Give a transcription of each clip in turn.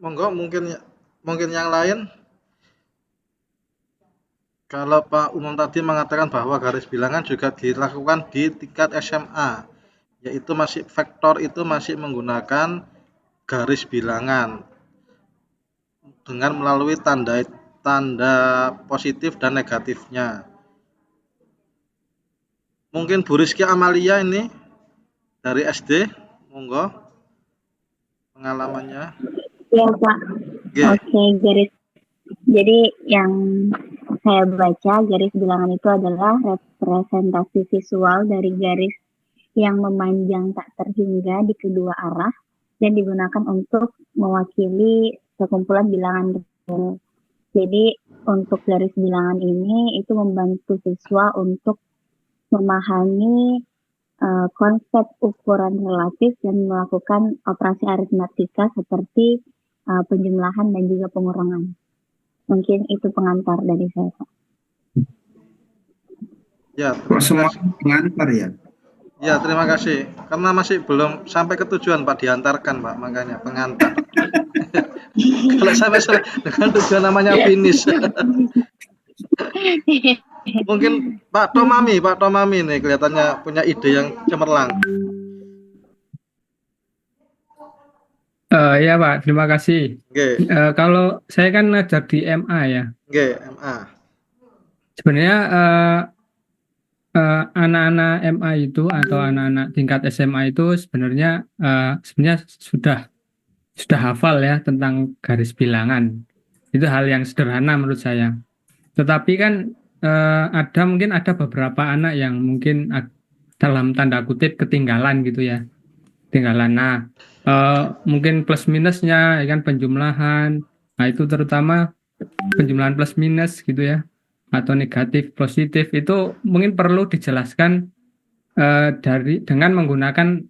Monggo mungkin yang lain. Kalau Pak Umum tadi mengatakan bahwa garis bilangan juga dilakukan di tingkat SMA, yaitu masih vektor itu masih menggunakan garis bilangan dengan melalui tanda tanda positif dan negatifnya. Mungkin Bu Rizky Amalia ini dari SD, monggo pengalamannya. Ya Pak, G. oke garis. Jadi yang saya baca garis bilangan itu adalah representasi visual dari garis yang memanjang tak terhingga di kedua arah dan digunakan untuk mewakili sekumpulan bilangan real. Jadi untuk garis bilangan ini itu membantu siswa untuk memahami konsep ukuran relatif dan melakukan operasi aritmatika seperti penjumlahan dan juga pengurangan. Mungkin itu pengantar dari saya, Pak. Ya, Kok semua pengantar ya? ya, terima kasih. Karena masih belum sampai ke tujuan, Pak, diantarkan, Pak, makanya pengantar. Kalau sampai dengan tujuan namanya finish. Mungkin Pak Tomami nih kelihatannya punya ide yang cemerlang. Ya Pak, terima kasih. Oke, Kalau saya kan ngajar di MA ya, oke, MA. sebenarnya anak-anak MA itu atau anak-anak tingkat SMA itu sebenarnya sudah hafal ya tentang garis bilangan. Itu hal yang sederhana menurut saya. Tetapi kan mungkin ada beberapa anak yang mungkin dalam tanda kutip ketinggalan gitu ya. Ketinggalan. Nah, mungkin plus minusnya ya kan penjumlahan. Nah, itu terutama penjumlahan plus minus gitu ya. Atau negatif positif itu mungkin perlu dijelaskan dengan menggunakan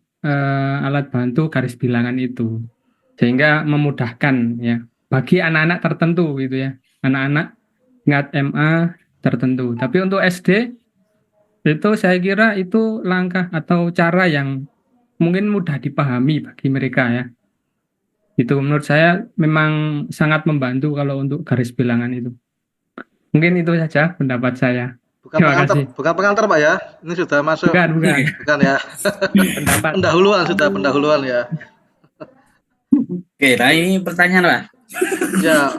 alat bantu garis bilangan itu. Sehingga memudahkan ya bagi anak-anak tertentu gitu ya. Anak-anak tingkat MA tertentu. Tapi untuk SD itu saya kira itu langkah atau cara yang mungkin mudah dipahami bagi mereka ya. Itu menurut saya memang sangat membantu kalau untuk garis bilangan itu. Mungkin itu saja pendapat saya. Terima kasih. Bukan pengantar, Pak ya. Ini sudah masuk. Bukan ya. pendapat. Pendahuluan ya. Oke, nah ini pertanyaan Pak. Ya.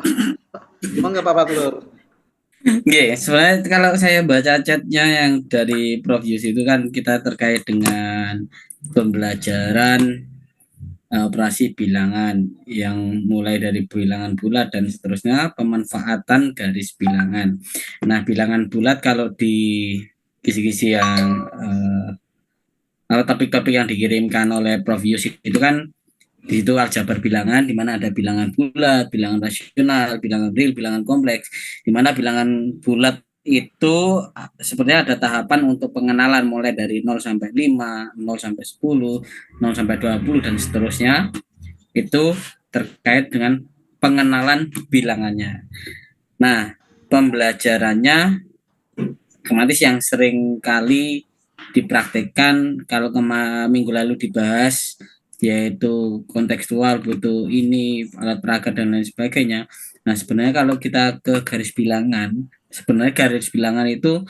Monggo Pak Fatlur. Oke, sebenarnya kalau saya baca chatnya yang dari Prof Yus itu kan kita terkait dengan pembelajaran operasi bilangan yang mulai dari bilangan bulat dan seterusnya, pemanfaatan garis bilangan. Nah, bilangan bulat kalau di kisi-kisi yang topik-topik yang dikirimkan oleh Prof Yus itu kan di situ aljabar bilangan, di mana ada bilangan bulat, bilangan rasional, bilangan real, bilangan kompleks. Di mana bilangan bulat itu sebenarnya ada tahapan untuk pengenalan mulai dari 0 sampai 5, 0 sampai 10, 0 sampai 20 dan seterusnya. Itu terkait dengan pengenalan bilangannya. Nah, pembelajarannya otomatis yang sering kali dipraktekkan kalau minggu lalu dibahas yaitu kontekstual, butuh ini, alat peraga dan lain sebagainya. Nah, sebenarnya kalau kita ke garis bilangan, sebenarnya garis bilangan itu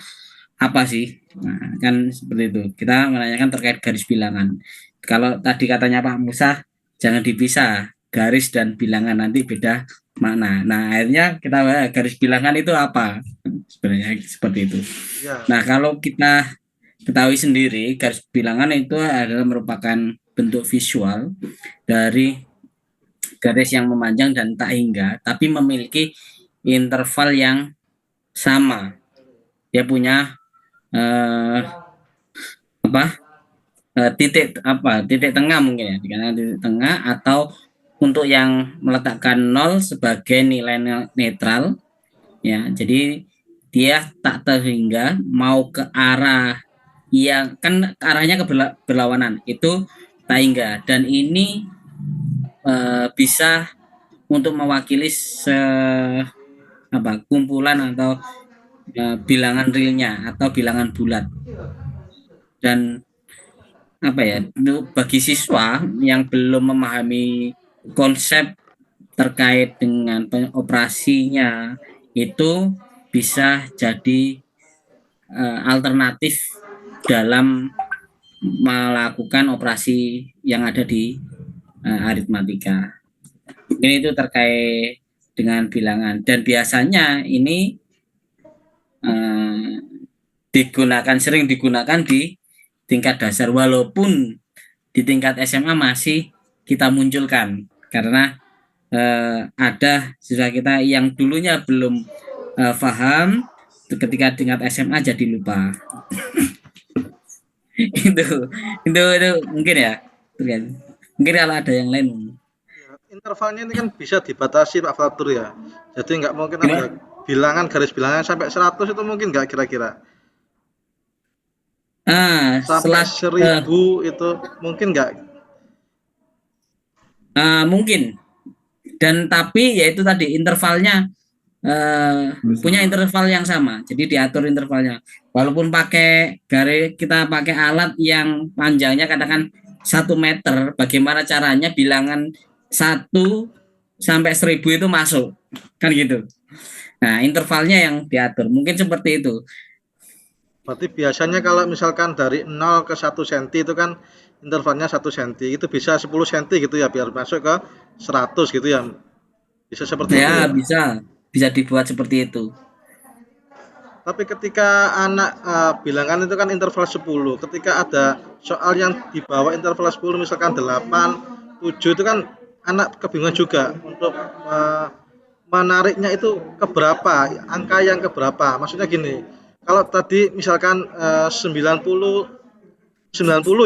apa sih? Nah, kan seperti itu. Kita menanyakan terkait garis bilangan. Kalau tadi katanya Pak Musa, jangan dipisah. Garis dan bilangan nanti beda makna. Nah, akhirnya kita garis bilangan itu apa? Sebenarnya seperti itu. Ya. Nah, kalau kita ketahui sendiri, garis bilangan itu adalah merupakan bentuk visual dari garis yang memanjang dan tak hingga, tapi memiliki interval yang sama. Dia punya titik tengah mungkin ya, dikatakan titik tengah, atau untuk yang meletakkan 0 sebagai nilai netral ya. Jadi dia tak terhingga mau ke arah yang kan arahnya ke berlawanan itu tak hingga, dan ini bisa untuk mewakili kumpulan atau bilangan realnya atau bilangan bulat. Dan bagi siswa yang belum memahami konsep terkait dengan operasinya itu bisa jadi alternatif dalam melakukan operasi yang ada di aritmatika. Ini itu terkait dengan bilangan, dan biasanya ini sering digunakan di tingkat dasar, walaupun di tingkat SMA masih kita munculkan karena ada siswa kita yang dulunya belum paham, ketika tingkat SMA jadi lupa. itu mungkin ya, mungkin kalau ada yang lain. Intervalnya ini kan bisa dibatasi Pak Fatur ya. Jadi nggak mungkin ada bilangan garis bilangan sampai 100 itu mungkin nggak kira-kira. Sampai 1000 itu mungkin nggak? Mungkin. Dan tapi yaitu tadi intervalnya punya interval yang sama. Jadi diatur intervalnya. Walaupun pakai garis, kita pakai alat yang panjangnya katakan 1 meter, bagaimana caranya bilangan 1 sampai 1000 itu masuk, kan gitu. Nah, intervalnya yang diatur, mungkin seperti itu. Berarti biasanya kalau misalkan dari 0 ke 1 cm itu kan intervalnya 1 cm, itu bisa 10 cm gitu ya, biar masuk ke 100 gitu ya. Bisa seperti itu Ya, ya? bisa dibuat seperti itu. Tapi ketika anak bilangan itu kan interval 10, ketika ada soal yang di bawah interval 10 misalkan 8, 7 itu kan anak kebingungan juga untuk menariknya itu ke berapa, angka yang ke berapa. Maksudnya gini, kalau tadi misalkan 90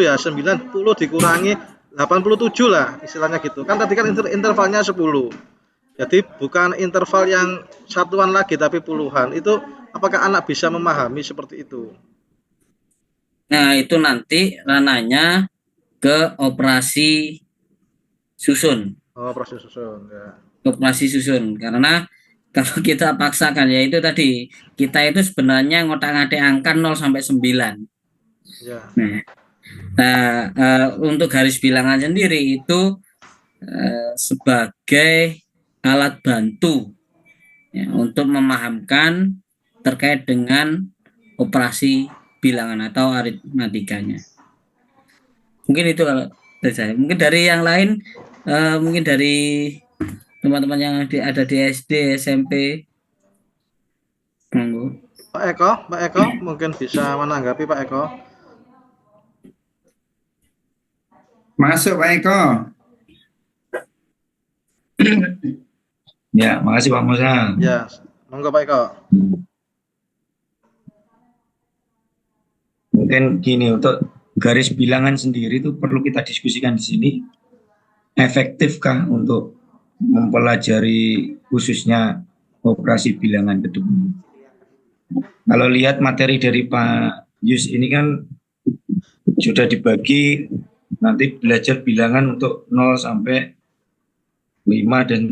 ya, 90 dikurangi 87 lah istilahnya gitu. Kan tadi kan intervalnya 10. Jadi bukan interval yang satuan lagi tapi puluhan. Itu apakah anak bisa memahami seperti itu? Nah, itu nanti ranahnya ke operasi susun. Oh, proses susun ya. Operasi susun, karena kalau kita paksakan, ya itu tadi, kita itu sebenarnya ngotak-ngatik angka 0 sampai 9. Ya. Nah, untuk garis bilangan sendiri itu sebagai alat bantu ya, untuk memahamkan terkait dengan operasi bilangan atau aritmatikanya. Mungkin itu kalau dari saya. Mungkin dari yang lain, mungkin dari teman-teman yang ada di SD, SMP. Pak Eko mungkin bisa menanggapi Pak Eko. Masuk Pak Eko. Ya, makasih Pak Musa. Ya, monggo Pak Eko. Mungkin gini, untuk garis bilangan sendiri itu perlu kita diskusikan di sini. Efektifkah untuk mempelajari khususnya operasi bilangan ke depan? Kalau lihat materi dari Pak Yus ini kan sudah dibagi nanti belajar bilangan untuk 0 sampai 5 dan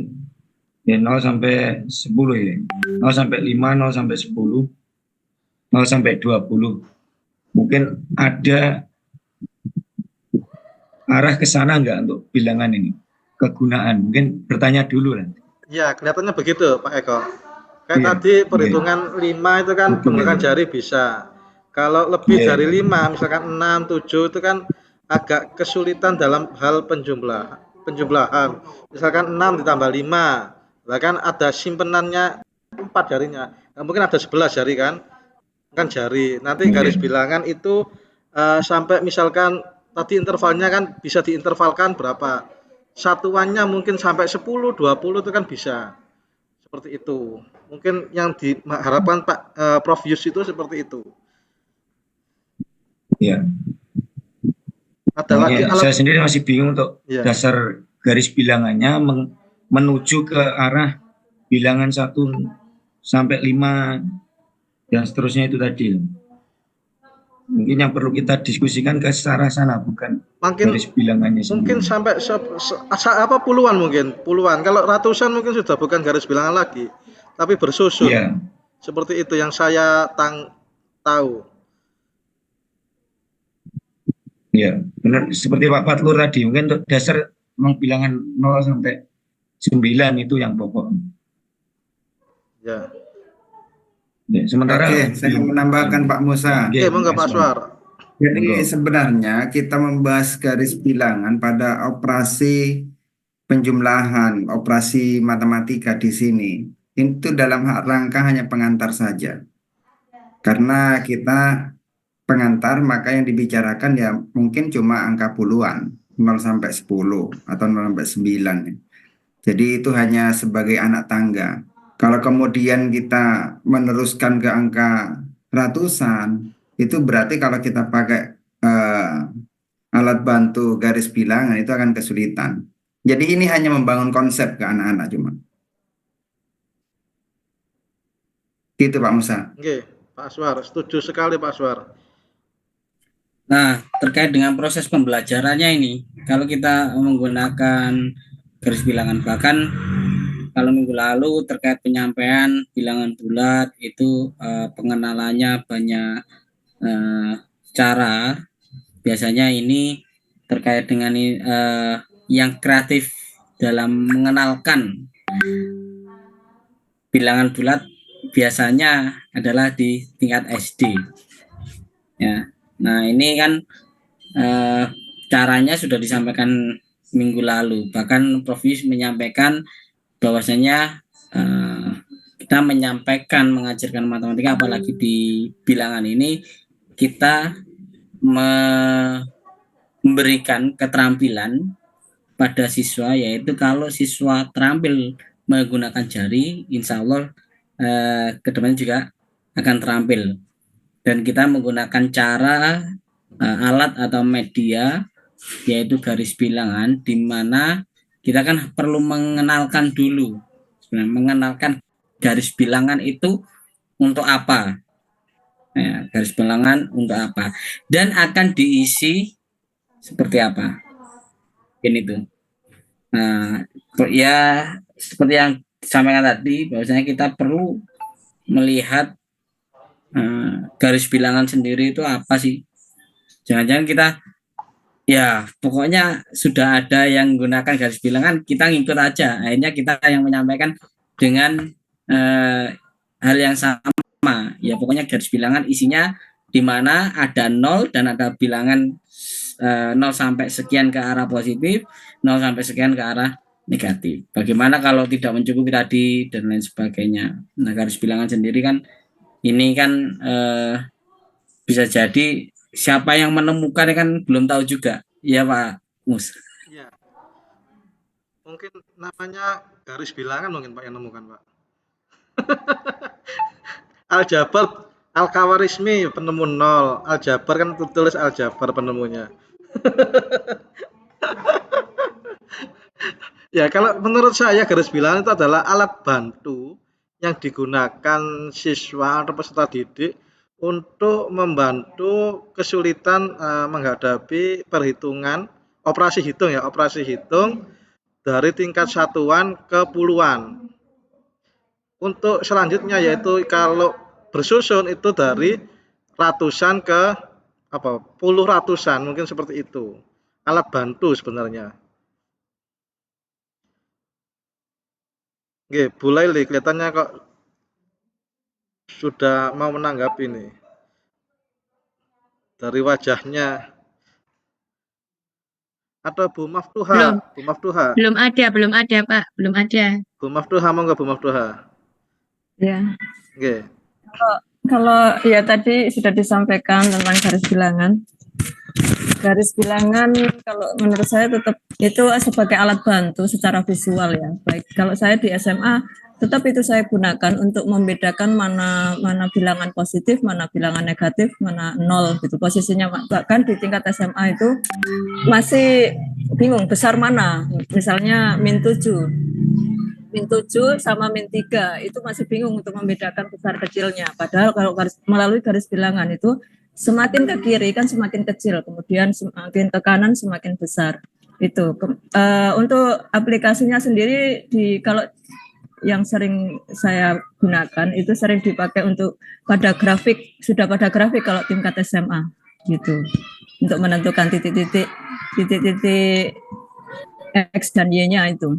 0 sampai 10 ya. 0 sampai 5, 0 sampai 10, 0 sampai 20. Mungkin ada arah ke sana enggak untuk bilangan ini? Kegunaan, mungkin bertanya dulu lah. Ya, kelihatannya begitu Pak Eko. Kayak tadi perhitungan 5 itu kan menggunakan jari bisa. Kalau lebih dari 5, misalkan 6, 7 itu kan agak kesulitan dalam hal penjumlahan. Misalkan 6 ditambah 5, lah kan ada simpenannya 4 jarinya. Nah, mungkin ada 11 jari kan jari. Nanti garis bilangan itu sampai misalkan tadi intervalnya kan bisa diintervalkan berapa. Satuannya mungkin sampai 10, 20 itu kan bisa. Seperti itu. Mungkin yang diharapkan Pak Prof Yus itu seperti itu. Ya. Ada lagi alat. Saya sendiri masih bingung untuk dasar garis bilangannya menuju ke arah bilangan 1 sampai 5 dan seterusnya itu tadi. Mungkin yang perlu kita diskusikan ke arah sana, bukan garis bilangannya sendiri. Mungkin sampai puluhan mungkin, puluhan. Kalau ratusan mungkin sudah bukan garis bilangan lagi, tapi bersusun. Ya. Seperti itu yang saya tahu. Ya, benar seperti Pak Fatur tadi, mungkin untuk dasar memang bilangan 0 sampai 9 itu yang pokok. Ya. Ya, sementara Oke, saya menambahkan Pak Musa. Oke, monggo Pak Aswar. Jadi Monggo. sebenarnya kita membahas garis bilangan pada operasi penjumlahan, operasi matematika di sini. Itu dalam rangka hanya pengantar saja. Karena kita pengantar, maka yang dibicarakan ya mungkin cuma angka puluhan, 0 sampai 10 atau 0 sampai 9. Jadi itu hanya sebagai anak tangga. Kalau kemudian kita meneruskan ke angka ratusan, itu berarti kalau kita pakai alat bantu garis bilangan itu akan kesulitan. Jadi ini hanya membangun konsep ke anak-anak cuma. Gitu Pak Musa. Oke, Pak Aswar, setuju sekali Pak Aswar. Nah, terkait dengan proses pembelajarannya ini, kalau kita menggunakan garis bilangan, bahkan kalau minggu lalu terkait penyampaian bilangan bulat itu pengenalannya banyak cara. Biasanya ini terkait dengan yang kreatif dalam mengenalkan bilangan bulat biasanya adalah di tingkat SD. Ya. Nah, ini kan caranya sudah disampaikan minggu lalu. Bahkan Prof. Yus menyampaikan bahwasanya kita menyampaikan mengajarkan matematika apalagi di bilangan ini kita memberikan keterampilan pada siswa, yaitu kalau siswa terampil menggunakan jari, insya Allah kedepannya juga akan terampil. Dan kita menggunakan cara alat atau media yaitu garis bilangan, di mana kita kan perlu mengenalkan dulu, sebenarnya mengenalkan garis bilangan itu untuk apa, ya, garis bilangan untuk apa, dan akan diisi seperti apa, ini tuh. Nah, ya seperti yang disampaikan tadi, bahwasanya kita perlu melihat garis bilangan sendiri itu apa sih. Jangan-jangan kita ya pokoknya sudah ada yang menggunakan garis bilangan, kita ngikut aja, akhirnya kita yang menyampaikan dengan hal yang sama. Ya pokoknya garis bilangan isinya di mana ada 0 dan ada bilangan 0 sampai sekian ke arah positif, 0 sampai sekian ke arah negatif. Bagaimana kalau tidak mencukupi tadi dan lain sebagainya. Nah, garis bilangan sendiri kan ini kan bisa jadi siapa yang menemukan kan belum tahu juga, ya Pak Mus. Ya. Mungkin namanya garis bilangan mungkin Pak yang nemukan Pak. Aljabar, Al-Khawarizmi penemu 0, Aljabar kan tulis Aljabar penemunya. Ya, kalau menurut saya garis bilangan itu adalah alat bantu yang digunakan siswa atau peserta didik untuk membantu kesulitan menghadapi perhitungan operasi hitung dari tingkat satuan ke puluhan. Untuk selanjutnya yaitu kalau bersusun itu dari ratusan ke puluh ratusan, mungkin seperti itu. Alat bantu sebenarnya. Oke, Bu Laili kelihatannya kok sudah mau menanggapi nih. Dari wajahnya. Atau Bu Maftuha? Bu Maftuha. Belum ada Pak, belum ada. Bu Maftuha, monggo Bu Maftuha. Ya. Oke. Kalau ya tadi sudah disampaikan tentang garis bilangan. Garis bilangan kalau menurut saya tetap itu sebagai alat bantu secara visual ya. Baik kalau saya di SMA tetap itu saya gunakan untuk membedakan mana bilangan positif, mana bilangan negatif, mana nol gitu posisinya. Bahkan di tingkat SMA itu masih bingung besar mana. Misalnya -7 sama -3 itu masih bingung untuk membedakan besar kecilnya. Padahal kalau melalui garis bilangan itu semakin ke kiri kan semakin kecil, kemudian semakin ke kanan semakin besar. Itu untuk aplikasinya sendiri kalau yang sering saya gunakan itu sering dipakai untuk pada grafik kalau tingkat SMA gitu. Untuk menentukan titik-titik X dan Y-nya itu.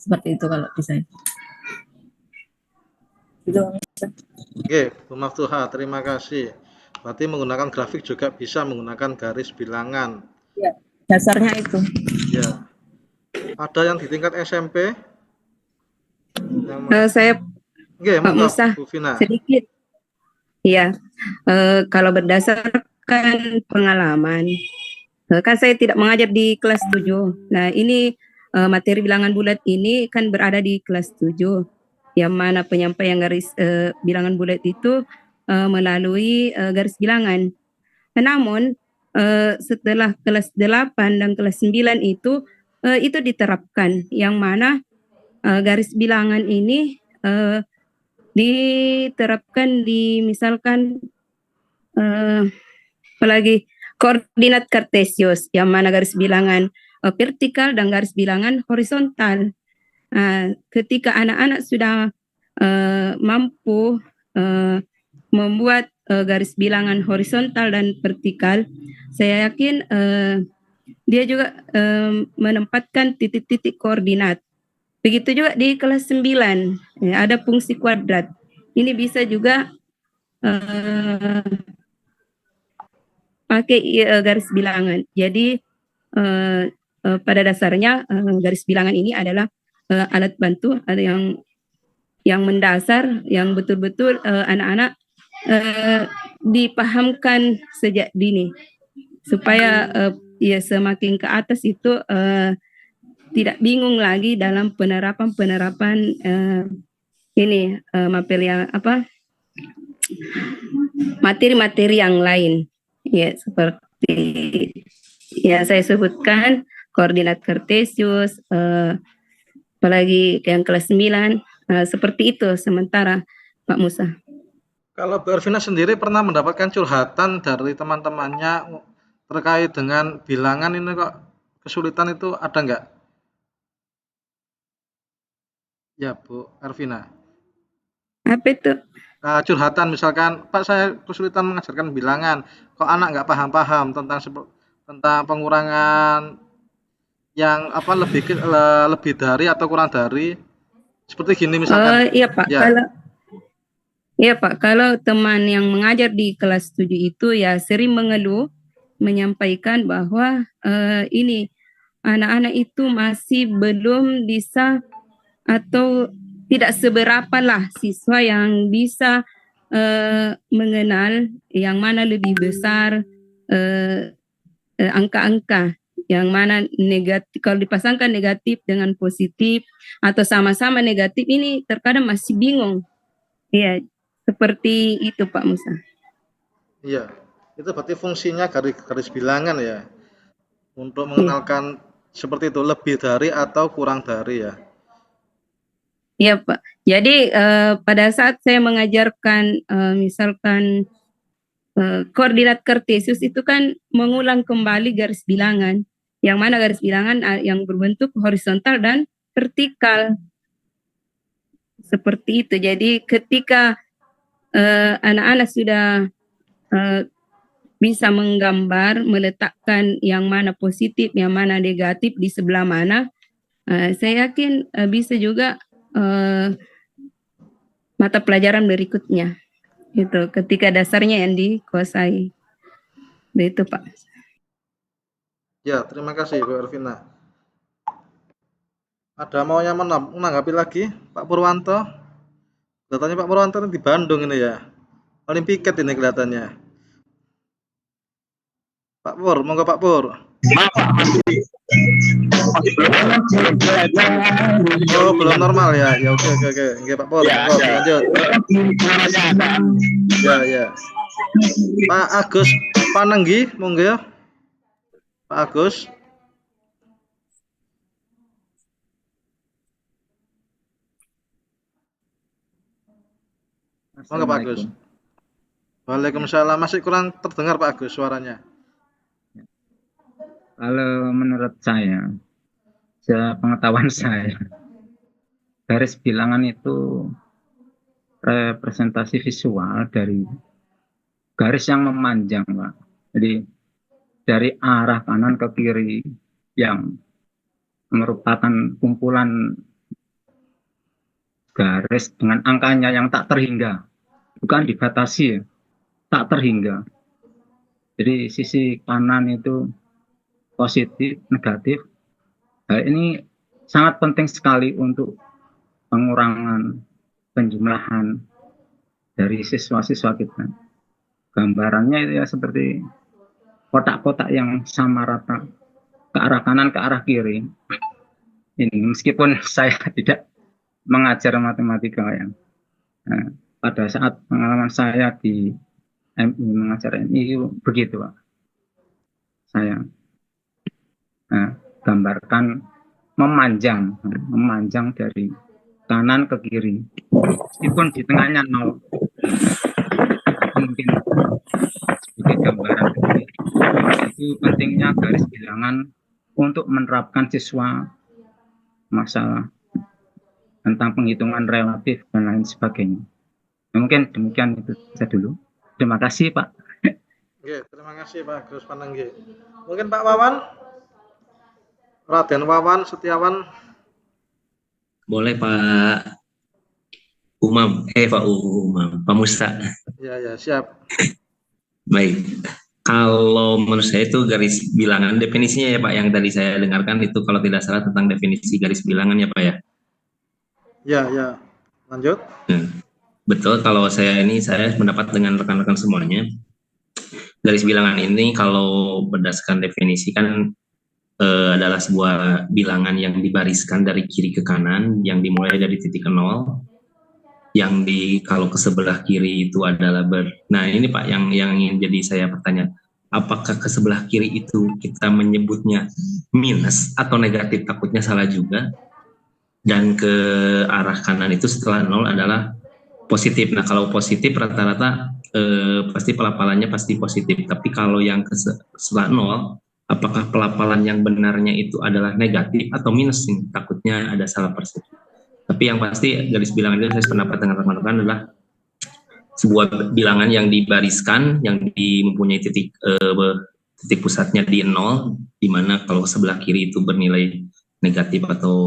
Seperti itu kalau di saya. Itu. Oke, Bu Maftuha, terima kasih. Berarti menggunakan grafik juga bisa menggunakan garis bilangan. Ya, dasarnya itu. Ya. Ada yang di tingkat SMP? Saya Oke, Pak monggo, Musa Bu Vina. sedikit. Ya, kalau berdasarkan pengalaman, kan saya tidak mengajar di kelas 7. Nah, ini materi bilangan bulat ini kan berada di kelas 7, yang mana penyampaian garis bilangan bulat itu melalui garis bilangan. Namun setelah kelas 8 dan kelas 9 itu diterapkan, yang mana garis bilangan ini diterapkan di misalkan apalagi koordinat kartesius, yang mana garis bilangan vertikal dan garis bilangan horizontal. Ketika anak-anak sudah mampu membuat garis bilangan horizontal dan vertikal, saya yakin dia juga menempatkan titik-titik koordinat. Begitu juga di kelas 9, ya, ada fungsi kuadrat. Ini bisa juga pakai garis bilangan. Jadi pada dasarnya garis bilangan ini adalah alat bantu yang mendasar, yang betul-betul anak-anak dipahamkan sejak dini, supaya ya semakin ke atas itu tidak bingung lagi dalam penerapan materi-materi yang lain, ya, seperti ya saya sebutkan koordinat kartesius, apalagi yang kelas 9, seperti itu sementara Pak Musa. Kalau Bu Ervina sendiri pernah mendapatkan curhatan dari teman-temannya terkait dengan bilangan ini, kok kesulitan itu ada nggak? Ya, Bu Ervina. Apa itu? Curhatan misalkan, Pak, saya kesulitan mengajarkan bilangan, kok anak nggak paham-paham tentang pengurangan yang lebih dari atau kurang dari, seperti gini misalkan. Iya Pak, ya. Kalau teman yang mengajar di kelas 7 itu ya sering mengeluh, menyampaikan bahwa ini anak-anak itu masih belum bisa atau tidak seberapa lah siswa yang bisa mengenal yang mana lebih besar angka-angka, yang mana negatif, kalau dipasangkan negatif dengan positif atau sama-sama negatif, ini terkadang masih bingung. Iya, seperti itu Pak Musa. Iya, itu berarti fungsinya garis bilangan ya, untuk mengenalkan seperti itu, lebih dari atau kurang dari ya. Iya Pak. Jadi pada saat saya mengajarkan misalkan koordinat kartesius itu kan mengulang kembali garis bilangan, yang mana garis bilangan yang berbentuk horizontal dan vertikal. Seperti itu. Jadi ketika anak-anak sudah bisa menggambar, meletakkan yang mana positif, yang mana negatif di sebelah mana, saya yakin bisa juga mata pelajaran berikutnya itu ketika dasarnya yang dikuasai. Itu Pak. Ya, terima kasih Bu Ervina. Ada mau yang menanggapi lagi, Pak Purwanto? Kelihatannya Pak Purwanto di Bandung ini ya, paling piket ini kelihatannya. Pak Pur, monggo Pak Pur. Oh, belum normal ya. Ya oke. Oke Pak Pur, lanjut. Ya. Pak Agus Panenggi, monggo ya. Pak Agus. Monggo Pak Agus. Waalaikumsalam. Masih kurang terdengar Pak Agus suaranya. Kalau menurut saya, sepengetahuan saya, garis bilangan itu representasi visual dari garis yang memanjang, Pak. Jadi dari arah kanan ke kiri yang merupakan kumpulan garis dengan angkanya yang tak terhingga, bukan dibatasi ya, tak terhingga. Jadi sisi kanan itu positif, negatif. Hal ini sangat penting sekali untuk pengurangan penjumlahan dari siswa-siswa kita. Gambarannya itu ya seperti kotak-kotak yang sama rata, ke arah kanan, ke arah kiri. Ini meskipun saya tidak mengajar matematika ya. Nah, pada saat pengalaman saya di MI mengajar MI begitu Pak. Saya gambarkan memanjang dari kanan ke kiri. Meskipun di tengahnya 0. Mungkin sebagai gambaran itu pentingnya garis bilangan untuk menerapkan siswa masalah tentang penghitungan relatif dan lain sebagainya. Mungkin demikian itu saja dulu. Terima kasih Pak. Oke, terima kasih Pak Gus Panenggi. Mungkin Pak Wawan, Raden Wawan Setiawan. Boleh Pak Umam, Pak Umam, Pak Musa. Ya, siap. Baik, kalau menurut saya itu garis bilangan definisinya ya Pak, yang tadi saya dengarkan itu kalau tidak salah tentang definisi garis bilangan ya Pak ya. Ya, lanjut. Betul, kalau saya pendapat dengan rekan-rekan semuanya. Garis bilangan ini kalau berdasarkan definisi kan adalah sebuah bilangan yang dibariskan dari kiri ke kanan, yang dimulai dari titik 0, yang kalau ke sebelah kiri itu adalah Nah ini Pak yang ingin jadi saya bertanya, apakah ke sebelah kiri itu kita menyebutnya minus atau negatif, takutnya salah juga, dan ke arah kanan itu setelah 0 adalah positif. Nah kalau positif rata-rata pasti pelafalannya pasti positif, tapi kalau yang setelah 0, apakah pelafalan yang benarnya itu adalah negatif atau minus? Takutnya ada salah persepsi. Tapi yang pasti garis bilangan itu saya sependapat dengan rekan-rekan adalah sebuah bilangan yang dibariskan, yang mempunyai titik pusatnya di 0, di mana kalau sebelah kiri itu bernilai negatif atau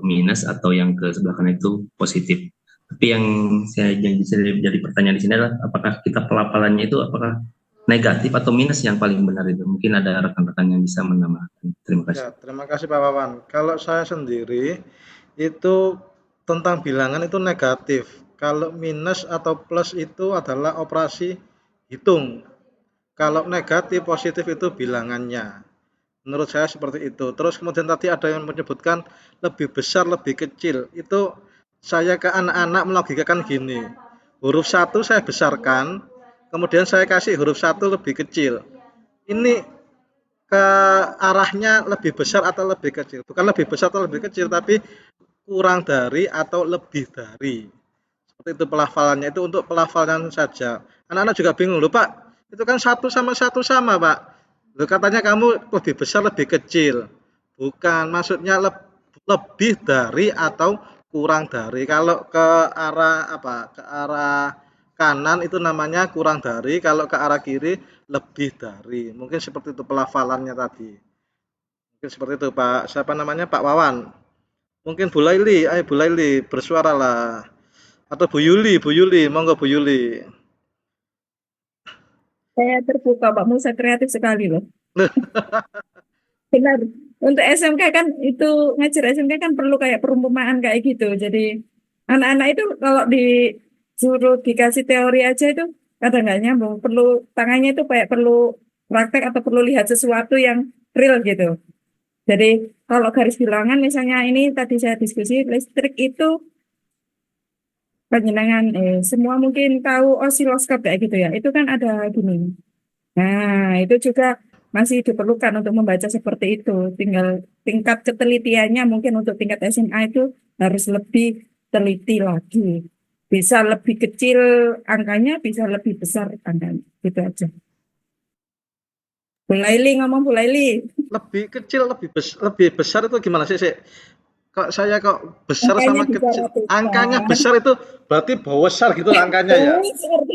minus, atau yang ke sebelah kanan itu positif. Tapi yang bisa jadi pertanyaan di sini adalah apakah kita pelafalannya itu apakah negatif atau minus yang paling benar itu? Mungkin ada rekan-rekan yang bisa menambahkan. Terima kasih. Ya, terima kasih Pak Wawan. Kalau saya sendiri itu tentang bilangan itu negatif. Kalau minus atau plus itu adalah operasi hitung. Kalau negatif positif itu bilangannya. Menurut saya seperti itu. Terus kemudian tadi ada yang menyebutkan lebih besar, lebih kecil. Itu saya ke anak-anak melogikakan gini. Huruf 1 saya besarkan, kemudian saya kasih huruf 1 lebih kecil. Ini ke arahnya lebih besar atau lebih kecil? Bukan lebih besar atau lebih kecil, tapi kurang dari atau lebih dari. Seperti itu pelafalannya, itu untuk pelafalan saja. Anak-anak juga bingung, loh Pak, itu kan 1 sama 1 sama Pak. Loh katanya kamu lebih besar lebih kecil. Bukan, maksudnya lebih dari atau kurang dari. Kalau ke arah ke arah kanan itu namanya kurang dari, kalau ke arah kiri lebih dari. Mungkin seperti itu pelafalannya tadi. Mungkin seperti itu Pak. Siapa namanya? Pak Wawan. Mungkin Bu Laili, ayo Bu Laili bersuaralah. Atau Bu Yuli, monggo Bu Yuli. Saya terbuka Pak Musa, kreatif sekali loh. Benar. Untuk SMK kan itu ngajar SMK kan perlu kayak perumpamaan kayak gitu. Jadi anak-anak itu kalau disuruh dikasih teori aja itu kadang nggak nyambung. Perlu tangannya itu kayak perlu praktek atau perlu lihat sesuatu yang real gitu. Jadi kalau garis bilangan misalnya ini tadi saya diskusi listrik itu penjenengan semua mungkin tahu osiloskop kayak gitu ya. Itu kan ada gini. Nah, itu juga masih diperlukan untuk membaca seperti itu. Tinggal tingkat ketelitiannya mungkin untuk tingkat SMA itu harus lebih teliti lagi. Bisa lebih kecil angkanya, bisa lebih besar angkanya. Gitu aja. Bu Laili ngomong, Bu Laili. Lebih kecil, lebih besar itu gimana sih? Kok saya kok besar Angkanya sama kecil? Angkanya besar itu berarti besar gitu angkanya ya?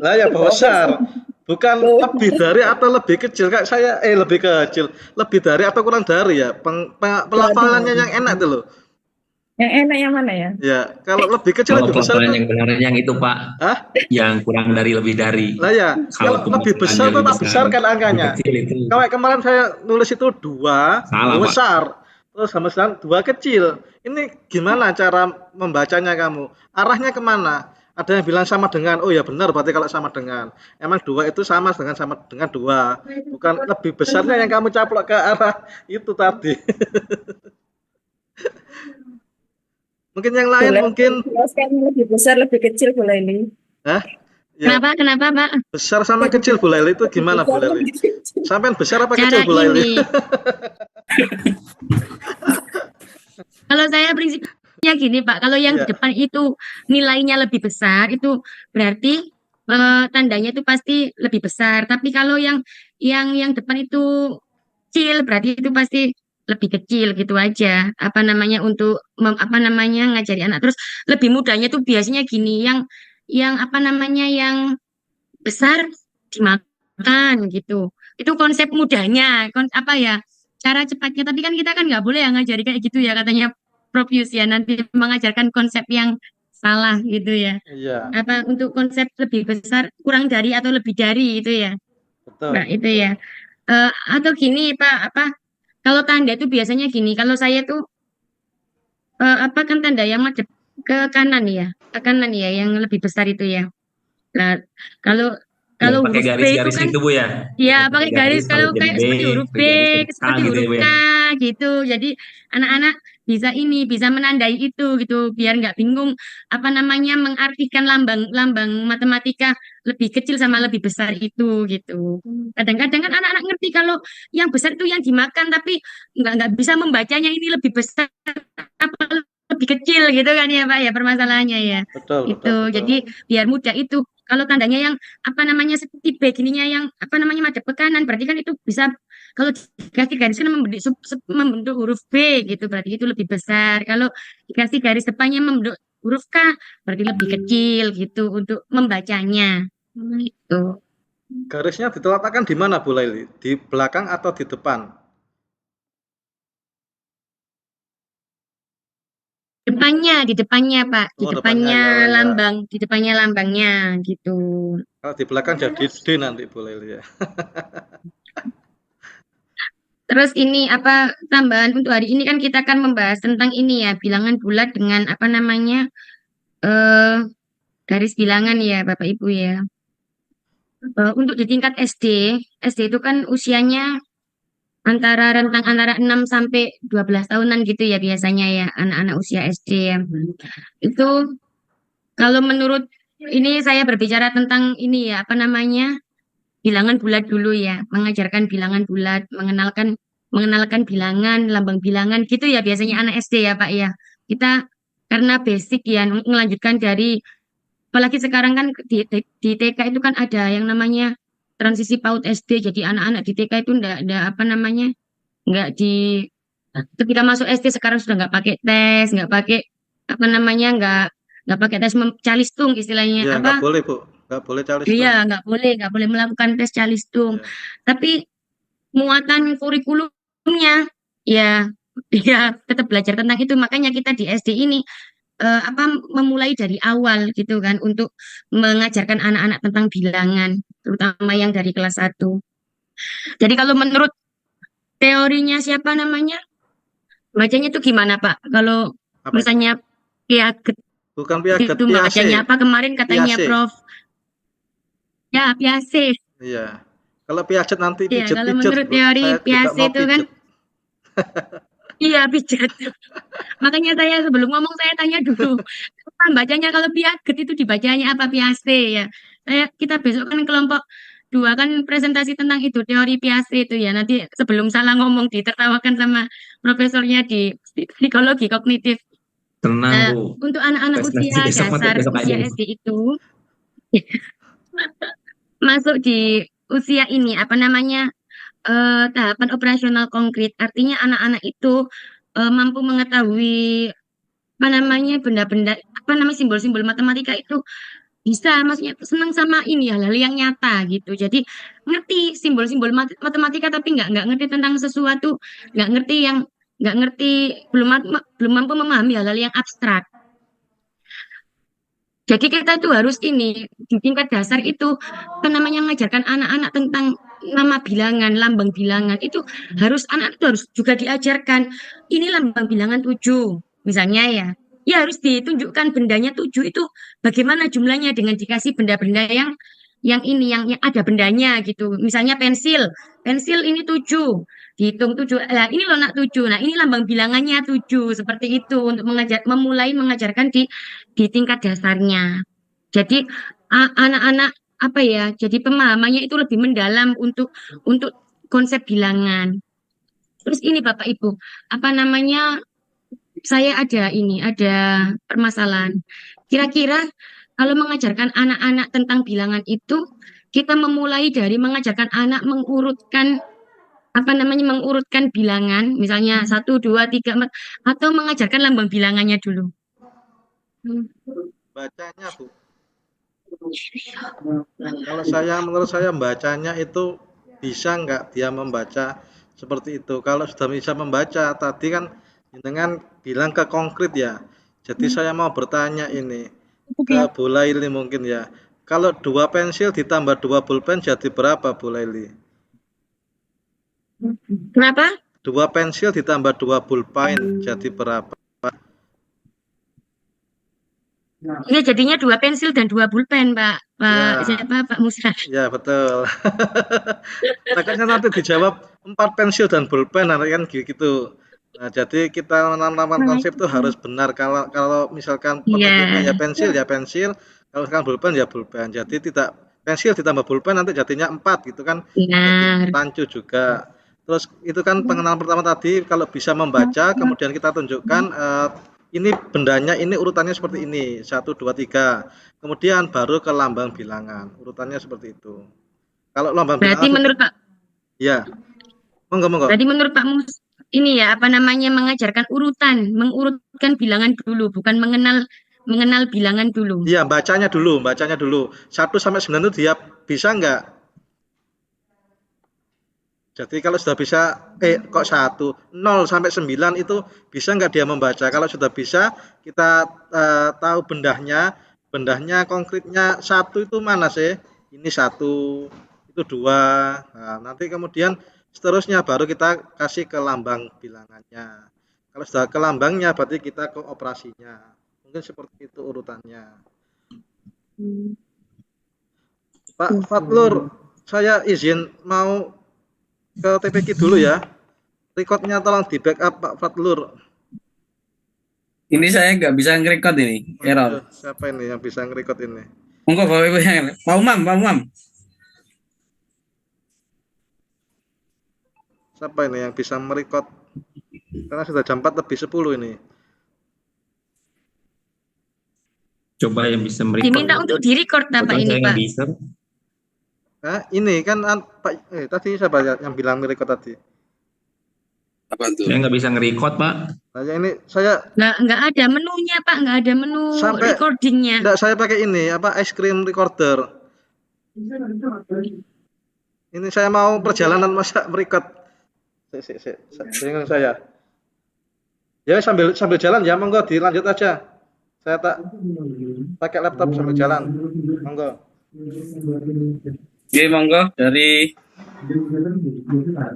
Lah ya besar. Bukan lebih dari atau lebih kecil. Kayak saya lebih kecil, lebih dari atau kurang dari ya. Pelafalannya yang enak itu loh. Yang enak yang mana ya? Ya, kalau lebih kecil Kalau lebih besar pelajaran itu, yang benar yang itu Pak, Hah? yang kurang dari lebih dari. Lah ya, Kalau kalau lebih besar pembacaannya lebih tetap besar kan lebih angkanya. kecil itu Kalau kemarin saya nulis itu 2 salah Pak. besar, terus sama sedang 2 kecil. Ini gimana cara membacanya kamu? Arahnya kemana? Ada yang bilang sama dengan, oh ya benar berarti kalau sama dengan. Emang 2 itu sama dengan 2. Bukan lebih besarnya yang kamu caplok ke arah itu tadi. Mungkin yang lain Boleh mungkin, jelaskan lebih besar, lebih kecil boleh ini. Hah? Ya, Kenapa, Pak? besar sama kecil Bu Laili itu Lebih gimana Bu besar, Laili? lebih kecil. Sampai besar apa Cara kecil Bu Laili? ini, kalau saya prinsipnya gini, Pak, kalau yang di Iya. depan itu nilainya lebih besar, itu berarti tandanya itu pasti lebih besar. Tapi kalau yang depan itu kecil, berarti itu pasti lebih kecil gitu aja. Apa namanya untuk apa namanya ngajari anak. Terus lebih mudahnya tuh biasanya gini, yang apa namanya yang besar dimakan gitu. Itu konsep mudahnya, apa ya, cara cepatnya. Tapi kan kita kan nggak boleh ya ngajari kayak gitu ya katanya Prof Yus ya, nanti mengajarkan konsep yang salah gitu ya. Iya, Apa untuk konsep lebih besar, kurang dari atau lebih dari itu ya. Nah, betul. itu ya. Atau gini Pak, apa kalau tanda itu biasanya gini, kalau saya tuh apa kan tanda yang madep ke kanan ya, yang lebih besar itu ya. Nah, kalau Yang kalau pakai huruf B itu garis-garis kan itu Bu ya. ya Yang pakai pakai garis, garis kalau kalau huruf kayak B, seperti huruf B, pakai garis ke K seperti gitu huruf ya Bu K ya. gitu. Jadi anak-anak bisa menandai itu gitu, biar nggak bingung apa namanya mengartikan lambang-lambang matematika lebih kecil sama lebih besar itu gitu. Kadang-kadang kan anak-anak ngerti kalau yang besar itu yang dimakan, tapi nggak bisa membacanya ini lebih besar apa lebih kecil gitu kan ya Pak ya, permasalahannya ya. Betul, betul, Itu. betul. Jadi biar mudah itu. Kalau tandanya yang apa namanya seperti B gininya yang apa namanya madep ke kanan, berarti kan itu bisa kalau dikasih garis kan membentuk huruf B gitu, berarti itu lebih besar. Kalau dikasih garis depannya membentuk huruf K, berarti lebih kecil gitu untuk membacanya. Itu. Garisnya diletakkan di mana Bu Laili? Di belakang atau di depan? Di depannya Pak, Oh, depannya ya, oh, ya. di depannya lambangnya gitu. Kalau di belakang jadi D nanti Bu Laili ya. Terus ini apa tambahan untuk hari ini kan kita akan membahas tentang ini ya, bilangan bulat dengan apa namanya eh garis bilangan ya Bapak Ibu ya. Untuk di tingkat SD itu kan usianya rentang antara 6 sampai 12 tahunan gitu ya biasanya ya anak-anak usia SD ya. Itu kalau menurut ini saya berbicara tentang ini ya apa namanya bilangan bulat dulu ya, mengajarkan bilangan bulat, mengenalkan bilangan, lambang bilangan gitu ya biasanya anak SD ya Pak ya. Kita karena basic ya melanjutkan dari apalagi sekarang kan di TK itu kan ada yang namanya transisi PAUD SD. Jadi anak-anak di TK itu enggak apa namanya enggak di ketika masuk SD sekarang sudah nggak pakai tes, nggak pakai apa namanya nggak pakai tes calistung istilahnya Ya, nggak apa. boleh Bu, nggak boleh calistung. Iya, nggak boleh melakukan tes calistung. Ya. Tapi muatan kurikulumnya ya ya tetap belajar tentang itu. Makanya kita di SD ini apa memulai dari awal gitu kan untuk mengajarkan anak-anak tentang bilangan, terutama yang dari kelas 1. Jadi kalau menurut teorinya siapa namanya? Bacanya itu gimana, Pak? Kalau Apa itu? misalnya Piaget Bukan Piaget, itu bacanya Piase. apa kemarin katanya Piase. Prof? Ya, Piase. Iya. Kalau Piaget nanti Iya, kalau pijet-pijet, menurut Bu. teori Saya tidak Piase mau itu kan pijet. iya pijat. Makanya saya sebelum ngomong saya tanya dulu, apa bacanya kalau Piaget itu dibacanya apa Piase ya? Kita besok kan kelompok 2 kan presentasi tentang itu teori Piase itu ya. Nanti sebelum salah ngomong ditertawakan sama profesornya di psikologi kognitif. Tenang Bu. Untuk anak-anak Presentasi usia besok dasar, besok aja usia Bu. SD itu masuk di usia ini apa namanya tahapan operasional konkret. Artinya anak-anak itu mampu mengetahui apa namanya benda-benda apa namanya simbol-simbol matematika itu bisa maksudnya senang sama ini hal-hal yang nyata gitu. Jadi ngerti simbol-simbol matematika tapi nggak ngerti tentang sesuatu, nggak ngerti yang nggak ngerti, belum mampu memahami hal-hal yang abstrak. Jadi kita itu harus ini di tingkat dasar itu apa namanya mengajarkan anak-anak tentang nama bilangan, lambang bilangan itu harus anak itu harus juga diajarkan. Ini lambang bilangan 7 misalnya ya. Ya harus ditunjukkan bendanya 7 itu bagaimana jumlahnya dengan dikasih benda-benda yang ini yang ada bendanya gitu. Misalnya pensil. Pensil ini 7. Dihitung 7. Nah, ini loh nak 7. Nah, ini lambang bilangannya 7 seperti itu untuk memulai mengajarkan di tingkat dasarnya. Jadi anak-anak apa ya? Jadi pemahamannya itu lebih mendalam untuk konsep bilangan. Terus ini Bapak Ibu, apa namanya? Saya ada permasalahan. Kira-kira kalau mengajarkan anak-anak tentang bilangan itu, kita memulai dari mengajarkan anak mengurutkan apa namanya mengurutkan bilangan, misalnya 1, 2, 3, 4, atau mengajarkan lambang bilangannya dulu. Bacanya, Bu. Kalau menurut saya bacanya itu bisa nggak dia membaca seperti itu. Kalau sudah bisa membaca, tadi kan dengan bilang ke konkret ya. Jadi saya mau bertanya ini ke Bu Laili mungkin ya. Kalau 2 pensil ditambah 2 pulpen jadi berapa Bu Laili? Kenapa? 2 pensil ditambah 2 pulpen jadi berapa? Ini jadinya 2 pensil dan 2 pulpen, Pak. Pak Musra. Ya, betul. Makanya nanti dijawab 4 pensil dan pulpen kan gitu. Nah, jadi kita menanamkan konsep itu harus benar. Kalau misalkan petunjuknya ya pensil, kalau misalkan pulpen ya pulpen. Jadi tidak pensil ditambah pulpen nanti jadinya 4 gitu kan. Jadi rancu juga. Terus itu kan pengenalan pertama tadi kalau bisa membaca, kemudian kita tunjukkan ini bendanya ini urutannya seperti ini 1, 2, 3. Kemudian baru ke lambang bilangan. Urutannya seperti itu. Kalau lambang berarti bilangan menurut Pak ya. Monggo. Berarti menurut Pak Mus ini ya apa namanya mengajarkan mengurutkan bilangan dulu, bukan mengenal bilangan dulu. Iya, bacanya dulu. 1 sampai 9 itu dia bisa enggak? Jadi kalau sudah bisa, kok 1, 0 sampai 9 itu bisa nggak dia membaca? Kalau sudah bisa, kita tahu bendahnya konkretnya 1 itu mana sih? Ini 1, itu 2. Nah, nanti kemudian seterusnya baru kita kasih ke lambang bilangannya. Kalau sudah ke lambangnya berarti kita ke operasinya. Mungkin seperti itu urutannya. Pak Fatlur, saya izin mau ke TPQ dulu ya. Recordnya tolong di backup Pak Fatlur. Ini saya nggak bisa nge-record ini, error. Siapa ini yang bisa nge-record ini? Monggo Bapak Ibu yang Pak Umam. Siapa ini yang bisa merecord? Karena sudah jam 4 lebih 10 ini. Coba yang bisa merecord. Diminta untuk di-record Pak ini, Pak. Bisa. Nah, ini kan Pak tadi siapa yang bilang merecord tadi? Apa tuh? Saya nggak bisa nge-record, Pak. Nah, ini saya nggak ada menunya, Pak, nggak ada menu recordingnya. Enggak, saya pakai ini ice cream recorder. Ini saya mau perjalanan masa merecord. Bingung saya. Ya sambil jalan ya, monggo dilanjut aja. Saya tak pakai laptop sambil jalan. Monggo. Oke, monggo dari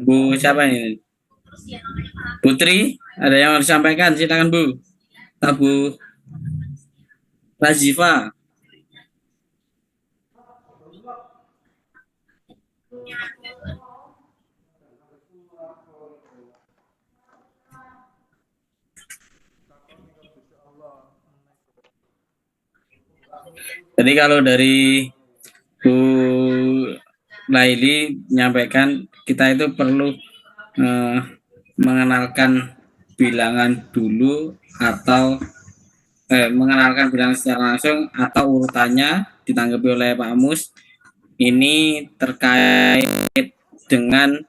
Bu siapa ini? Putri, ada yang harus disampaikan? Silakan Bu. Bu Razifa. Jadi kalau dari Bu Laili menyampaikan kita itu perlu mengenalkan bilangan dulu atau mengenalkan bilangan secara langsung atau urutannya ditanggapi oleh Pak Mus. Ini terkait dengan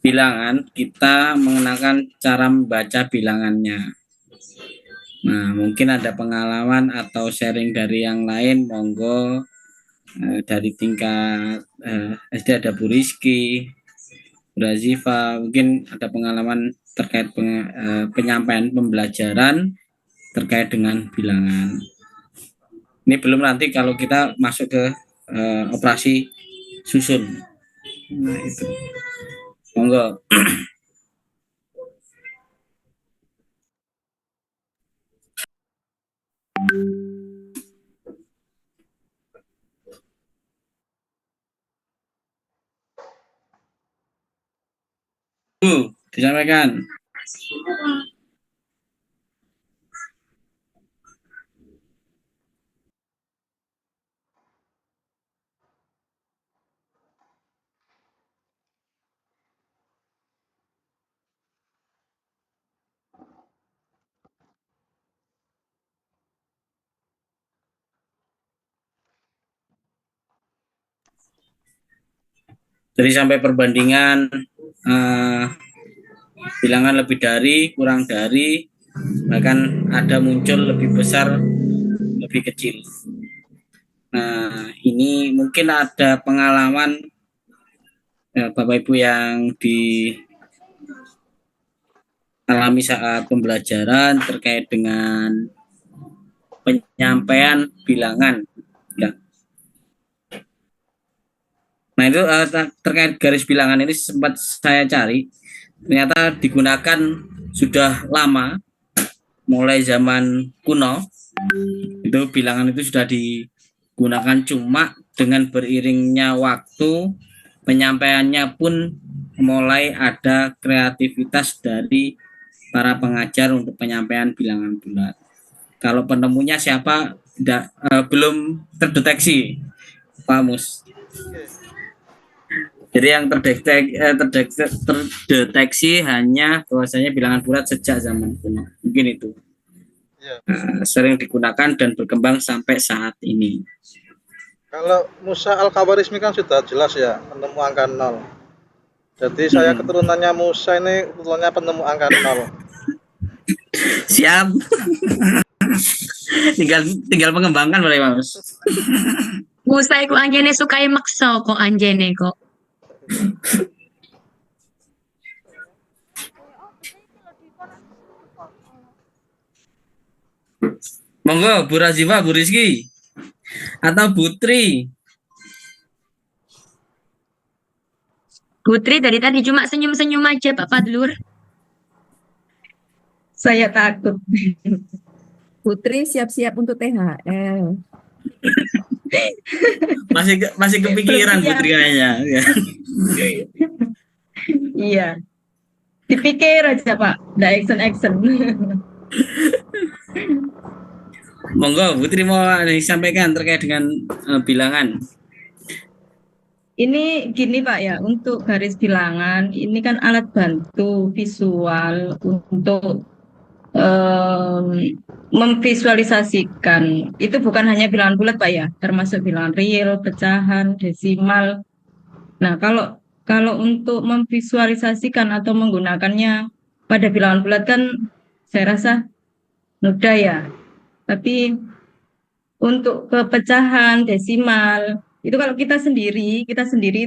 bilangan, kita mengenalkan cara membaca bilangannya. Nah, mungkin ada pengalaman atau sharing dari yang lain, monggo. Dari tingkat SD ada Bu Rizky, Bu Razifa, mungkin ada pengalaman terkait penyampaian pembelajaran terkait dengan bilangan. Ini belum nanti kalau kita masuk ke operasi susun. Nah, itu. Monggo. Disampaikan. Jadi sampai perbandingan bilangan lebih dari, kurang dari, bahkan ada muncul lebih besar, lebih kecil. Nah, ini mungkin ada pengalaman Bapak Ibu yang dialami saat pembelajaran terkait dengan penyampaian bilangan. Ya. Nah, itu terkait garis bilangan ini sempat saya cari, ternyata digunakan sudah lama, mulai zaman kuno. Itu bilangan itu sudah digunakan, cuma dengan beriringnya waktu, penyampaiannya pun mulai ada kreativitas dari para pengajar untuk penyampaian bilangan bulat. Kalau penemunya siapa belum terdeteksi, Pak Mus. Jadi yang terdeteksi hanya bahwasanya bilangan bulat sejak zaman kuno. Mungkin itu. Sering digunakan dan berkembang sampai saat ini. Kalau Musa Al-Khawarizmi kan sudah jelas ya, penemu angka 0. Jadi saya keturunannya Musa ini keturunannya penemu angka 0. Siap. tinggal mengembangkan boleh Mas. Musa iku anjene sukai maksa kok anjene kok. Monggo Bu Razifa, Bu Rizky atau Putri. Putri dari tadi cuma senyum-senyum aja Pak Fadlur. Saya takut. Putri siap-siap untuk THL. masih kepikiran Putri kayaknya. Iya. Dipikir aja Pak, nggak action. Monggo Putri mau disampaikan terkait dengan bilangan. Ini gini Pak ya, untuk garis bilangan ini kan alat bantu visual untuk memvisualisasikan. Itu bukan hanya bilangan bulat Pak ya, termasuk bilangan real, pecahan, desimal. Nah, kalau untuk memvisualisasikan atau menggunakannya pada bilangan bulat kan saya rasa mudah ya. Tapi untuk pecahan, desimal, itu kalau kita sendiri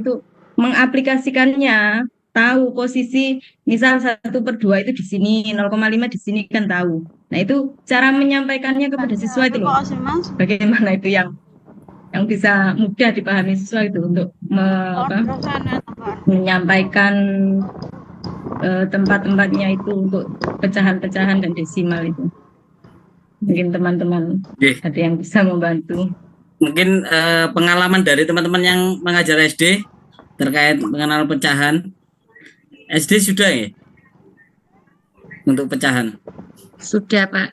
itu mengaplikasikannya, tahu posisi misal 1/2 itu di sini, 0,5 di sini kan tahu. Nah, itu cara menyampaikannya kepada siswa itu loh. Bagaimana itu yang bisa mudah dipahami siswa itu untuk menyampaikan tempat-tempatnya itu untuk pecahan-pecahan dan desimal itu. Mungkin teman-teman ada yang bisa membantu. Mungkin pengalaman dari teman-teman yang mengajar SD terkait mengenal pecahan. SD sudah ya? Untuk pecahan? Sudah Pak.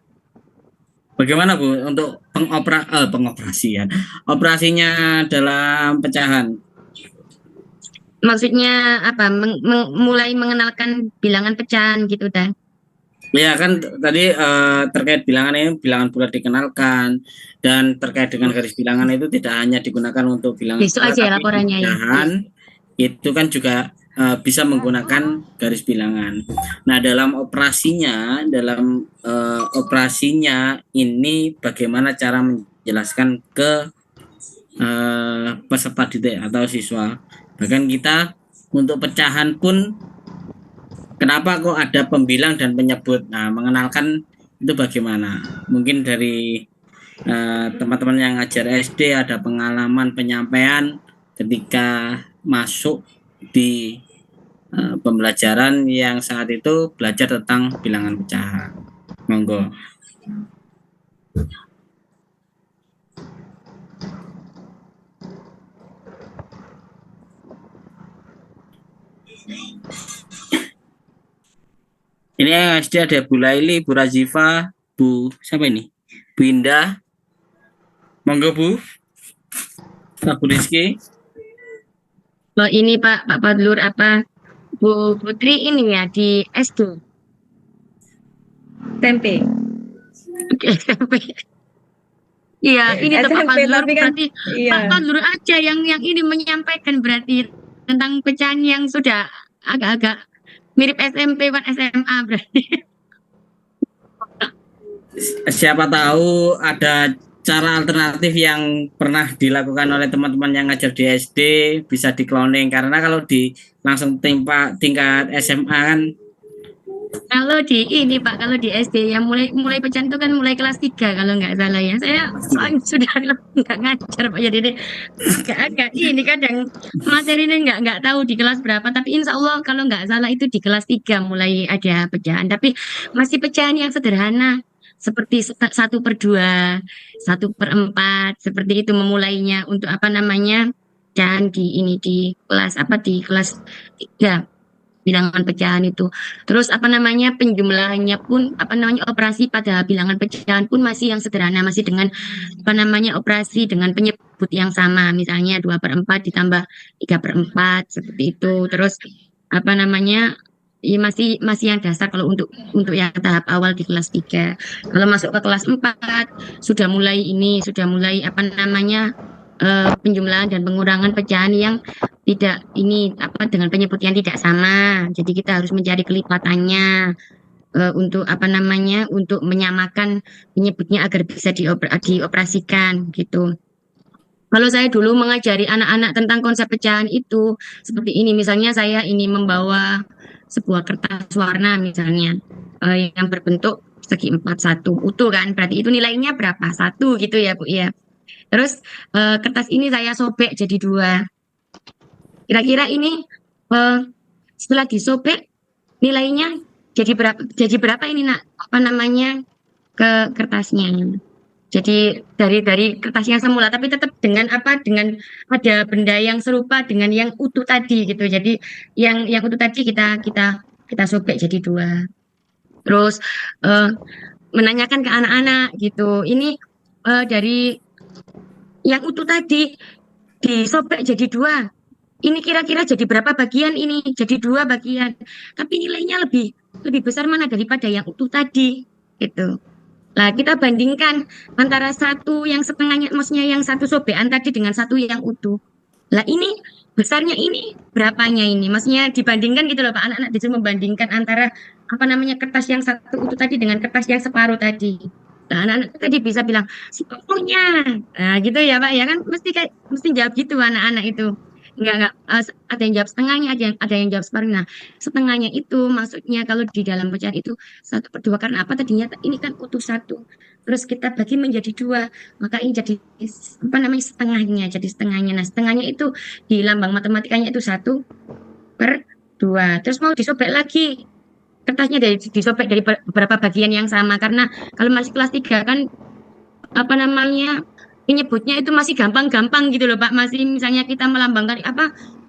Bagaimana Bu untuk pengoperasian? Operasinya dalam pecahan? Maksudnya apa? Mulai mengenalkan bilangan pecahan gitu dah. Ya kan tadi terkait bilangan ini, bilangan bulat dikenalkan, dan terkait dengan garis bilangan itu tidak hanya digunakan untuk bilangan besok bulat, aja tapi laporannya pecahan itu kan juga bisa menggunakan garis bilangan. Nah, dalam operasinya ini bagaimana cara menjelaskan ke peserta didik atau siswa. Bahkan kita untuk pecahan pun kenapa kok ada pembilang dan penyebut? Nah, mengenalkan itu bagaimana? Mungkin dari teman-teman yang ngajar SD ada pengalaman penyampaian ketika masuk di pembelajaran yang saat itu belajar tentang bilangan pecahan. Monggo. Ini yang SD ada Bu Laili, Bu Razifa, Bu siapa ini? Bu Indah. Monggo Bu. Pak Bu Rizky. Loh ini Pak Fadlur apa Bu Putri ini ya di SD. Tempe. SMP. Iya, ini tuh Pak SMP, Fadlur tapi kan berarti iya. Pak Fadlur aja yang ini menyampaikan berarti tentang pecahan yang sudah agak-agak mirip SMP bukan SMA berarti. Siapa tahu ada cara alternatif yang pernah dilakukan oleh teman-teman yang ngajar di SD bisa di cloning, karena kalau di langsung tingkat SMA kan Kalau di ini Pak, kalau di SD yang mulai pecahan itu kan mulai kelas 3 kalau nggak salah ya. Saya sudah nggak ngajar Pak, jadi agak ini kadang materinya nggak tahu di kelas berapa, tapi insya Allah kalau nggak salah itu di kelas 3 mulai ada pecahan, tapi masih pecahan yang sederhana seperti 1/2, 1/4 seperti itu memulainya untuk apa namanya pecahan di ini di kelas 3 bilangan pecahan itu. Terus apa namanya penjumlahannya pun apa namanya operasi pada bilangan pecahan pun masih yang sederhana, masih dengan apa namanya operasi dengan penyebut yang sama, misalnya 2/4 ditambah 3/4 seperti itu. Terus apa namanya ya masih yang dasar kalau untuk yang tahap awal di kelas 3. Kalau masuk ke kelas 4 sudah mulai apa namanya penjumlahan dan pengurangan pecahan yang tidak ini apa dengan penyebut yang tidak sama. Jadi kita harus mencari kelipatannya untuk apa namanya untuk menyamakan penyebutnya agar bisa dioperasikan gitu. Kalau saya dulu mengajari anak-anak tentang konsep pecahan itu seperti ini, misalnya saya ini membawa sebuah kertas warna misalnya yang berbentuk segi 4 1 utuh kan, berarti itu nilainya berapa? 1 gitu ya Bu ya. Terus kertas ini saya sobek jadi 2. Kira-kira ini setelah disobek nilainya jadi berapa ini Nak? Apa namanya ke kertasnya. Jadi dari kertas yang semula tapi tetap dengan dengan ada benda yang serupa dengan yang utuh tadi gitu. Jadi yang utuh tadi kita sobek jadi 2. Terus menanyakan ke anak-anak gitu. Ini dari yang utuh tadi disobek jadi 2. Ini kira-kira jadi berapa bagian ini? Jadi 2 bagian. Tapi nilainya lebih besar mana daripada yang utuh tadi gitu. Nah, kita bandingkan antara satu yang setengahnya, maksudnya yang satu sobekan tadi dengan satu yang utuh. Lah ini besarnya ini berapanya ini? Maksudnya dibandingkan gitu loh Pak, anak-anak disuruh membandingkan antara apa namanya kertas yang satu utuh tadi dengan kertas yang separuh tadi. Nah, anak-anak tadi bisa bilang separuhnya. Nah, gitu ya Pak, ya kan mesti jawab gitu anak-anak itu. Enggak ada yang jawab setengahnya, ada yang jawab separuh. Nah, setengahnya itu maksudnya kalau di dalam pecahan itu 1/2 karena apa tadinya ini kan utuh 1. Terus kita bagi menjadi 2, maka ini jadi apa namanya setengahnya, jadi setengahnya. Nah, setengahnya itu di lambang matematikanya itu 1/2. Terus mau disobek lagi kertasnya disobek dari beberapa bagian yang sama, karena kalau masih kelas 3 kan apa namanya penyebutnya itu masih gampang-gampang gitu loh Pak, masih misalnya kita melambangkan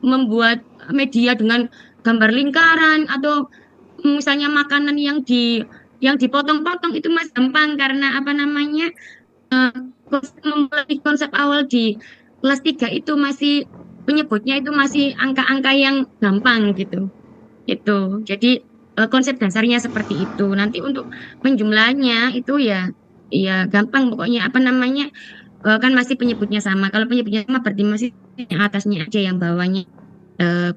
membuat media dengan gambar lingkaran atau misalnya makanan yang dipotong-potong itu masih gampang, karena apa namanya memulai konsep awal di kelas 3 itu masih penyebutnya itu masih angka-angka yang gampang gitu. Itu. Jadi konsep dasarnya seperti itu. Nanti untuk penjumlahannya itu ya gampang pokoknya apa namanya kan masih penyebutnya sama. Kalau penyebutnya sama berarti masih yang atasnya aja yang bawahnya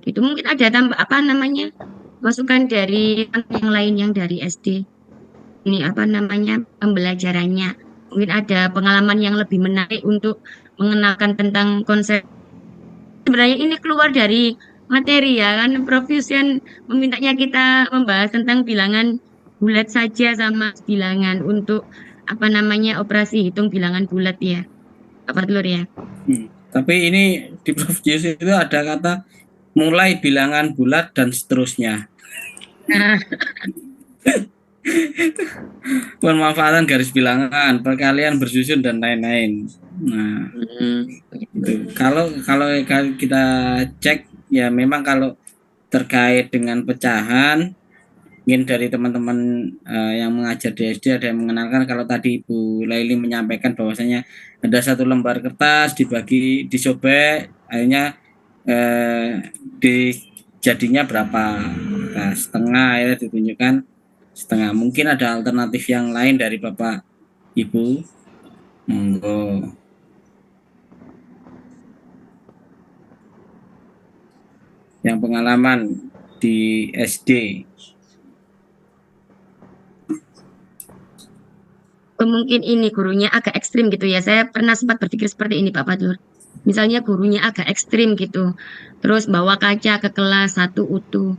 itu mungkin ada tambah apa namanya masukan dari yang lain yang dari SD ini apa namanya pembelajarannya, mungkin ada pengalaman yang lebih menarik untuk mengenalkan tentang konsep. Sebenarnya ini keluar dari materi ya kan Prof Yusian memintanya kita membahas tentang bilangan bulat saja sama bilangan untuk apa namanya operasi hitung bilangan bulat ya Pak Fadlur ya. Tapi ini di Prof Yus itu ada kata mulai bilangan bulat dan seterusnya. Nah, Pemanfaatan garis bilangan, perkalian bersusun dan lain-lain. Nah, itu. Kalau kita cek ya memang kalau terkait dengan pecahan, mungkin dari teman-teman yang mengajar di SD ada yang mengenalkan kalau tadi Ibu Laili menyampaikan bahwasanya ada satu lembar kertas disobek, akhirnya jadinya berapa? Nah, setengah ya ditunjukkan setengah. Mungkin ada alternatif yang lain dari Bapak Ibu. Monggo. Yang pengalaman di SD. mungkin ini gurunya agak ekstrim gitu ya. Saya pernah sempat berpikir seperti ini Pak Fadlur. Misalnya gurunya agak ekstrim gitu. Terus bawa kaca ke kelas 1 utuh.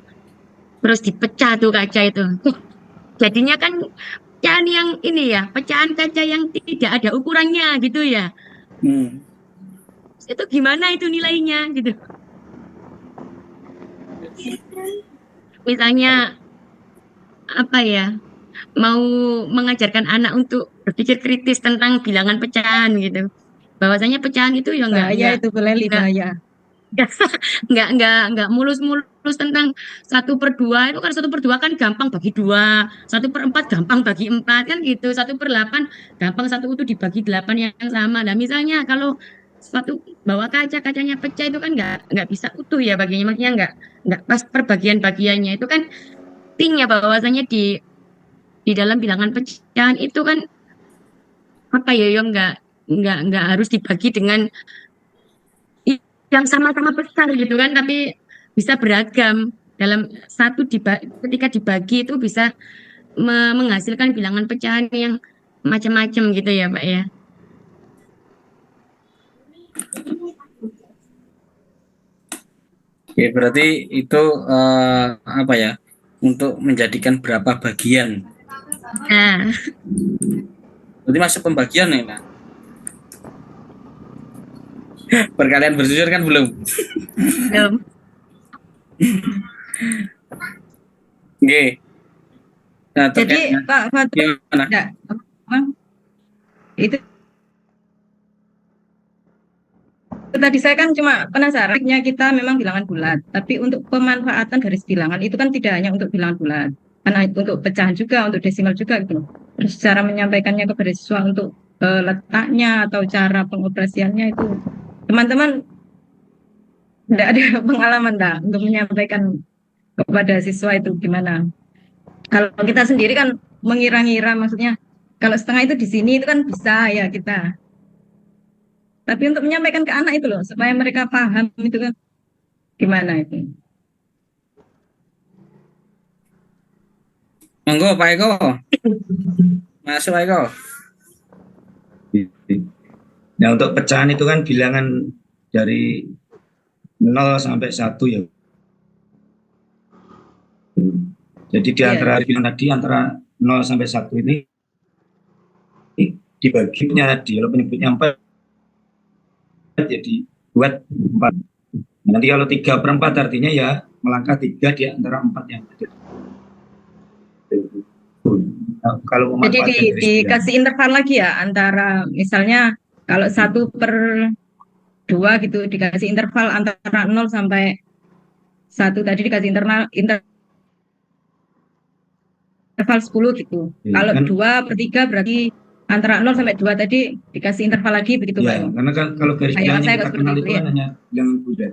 Terus dipecah tuh kaca itu. Jadinya kan pecahan yang ini ya, pecahan kaca yang tidak ada ukurannya gitu ya. Itu gimana itu nilainya gitu. Misalnya apa ya, mau mengajarkan anak untuk berpikir kritis tentang bilangan pecahan gitu. Bahwasanya pecahan itu ya Bahaya itu Bu Leli, bahaya. Enggak mulus-mulus tentang 1/2 itu kan 1/2 kan gampang bagi 2, 1/4 gampang bagi 4 kan gitu, 1/8 gampang 1 utuh dibagi 8 yang sama. Nah misalnya kalau suatu bawa kacanya pecah itu kan enggak bisa utuh ya bagiannya, maksudnya enggak pas perbagian-bagiannya itu kan pentingnya bahwasanya di dalam bilangan pecahan itu kan apa ya yang enggak harus dibagi dengan yang sama-sama besar gitu kan, tapi bisa beragam dalam ketika dibagi itu bisa menghasilkan bilangan pecahan yang macam-macam gitu ya Pak ya. Oke, berarti itu apa ya, untuk menjadikan berapa bagian. Nah, berarti masuk pembagian ya Pak. Perkalian bersusun kan belum. Oke. Nah, jadi Pak Fadlur, itu tadi saya kan cuma penasarannya kita memang bilangan bulat, tapi untuk pemanfaatan garis bilangan itu kan tidak hanya untuk bilangan bulat, karena untuk pecahan juga, untuk desimal juga gitu. Terus cara menyampaikannya kepada siswa untuk letaknya atau cara pengoperasiannya itu teman-teman tidak ada pengalaman untuk menyampaikan kepada siswa itu gimana? Kalau kita sendiri kan mengira-ngira, maksudnya kalau setengah itu di sini itu kan bisa ya kita. Tapi untuk menyampaikan ke anak itu loh, supaya mereka paham itu kan gimana itu. Monggo Pak Eko. Masuk Pak Eko. Nah untuk pecahan itu kan bilangan dari 0 sampai 1 ya. Jadi di antara bilangan tadi antara 0 sampai 1 ini dibaginya di kalau penyebutnya 4 jadi buat 4. Nanti kalau 3/4 artinya ya melangkah 3 di antara 4 yang ada. Nah, kalau jadi dikasih interval lagi ya antara misalnya kalau 1/2 gitu dikasih interval antara 0 sampai 1 tadi dikasih interval 10 gitu. Kalau kan, 2/3 berarti antara 0 sampai 2 tadi dikasih interval lagi begitu ya, Pak. Karena kalau garis bilangan yang kita kenal itu kan hanya bilangan bulat.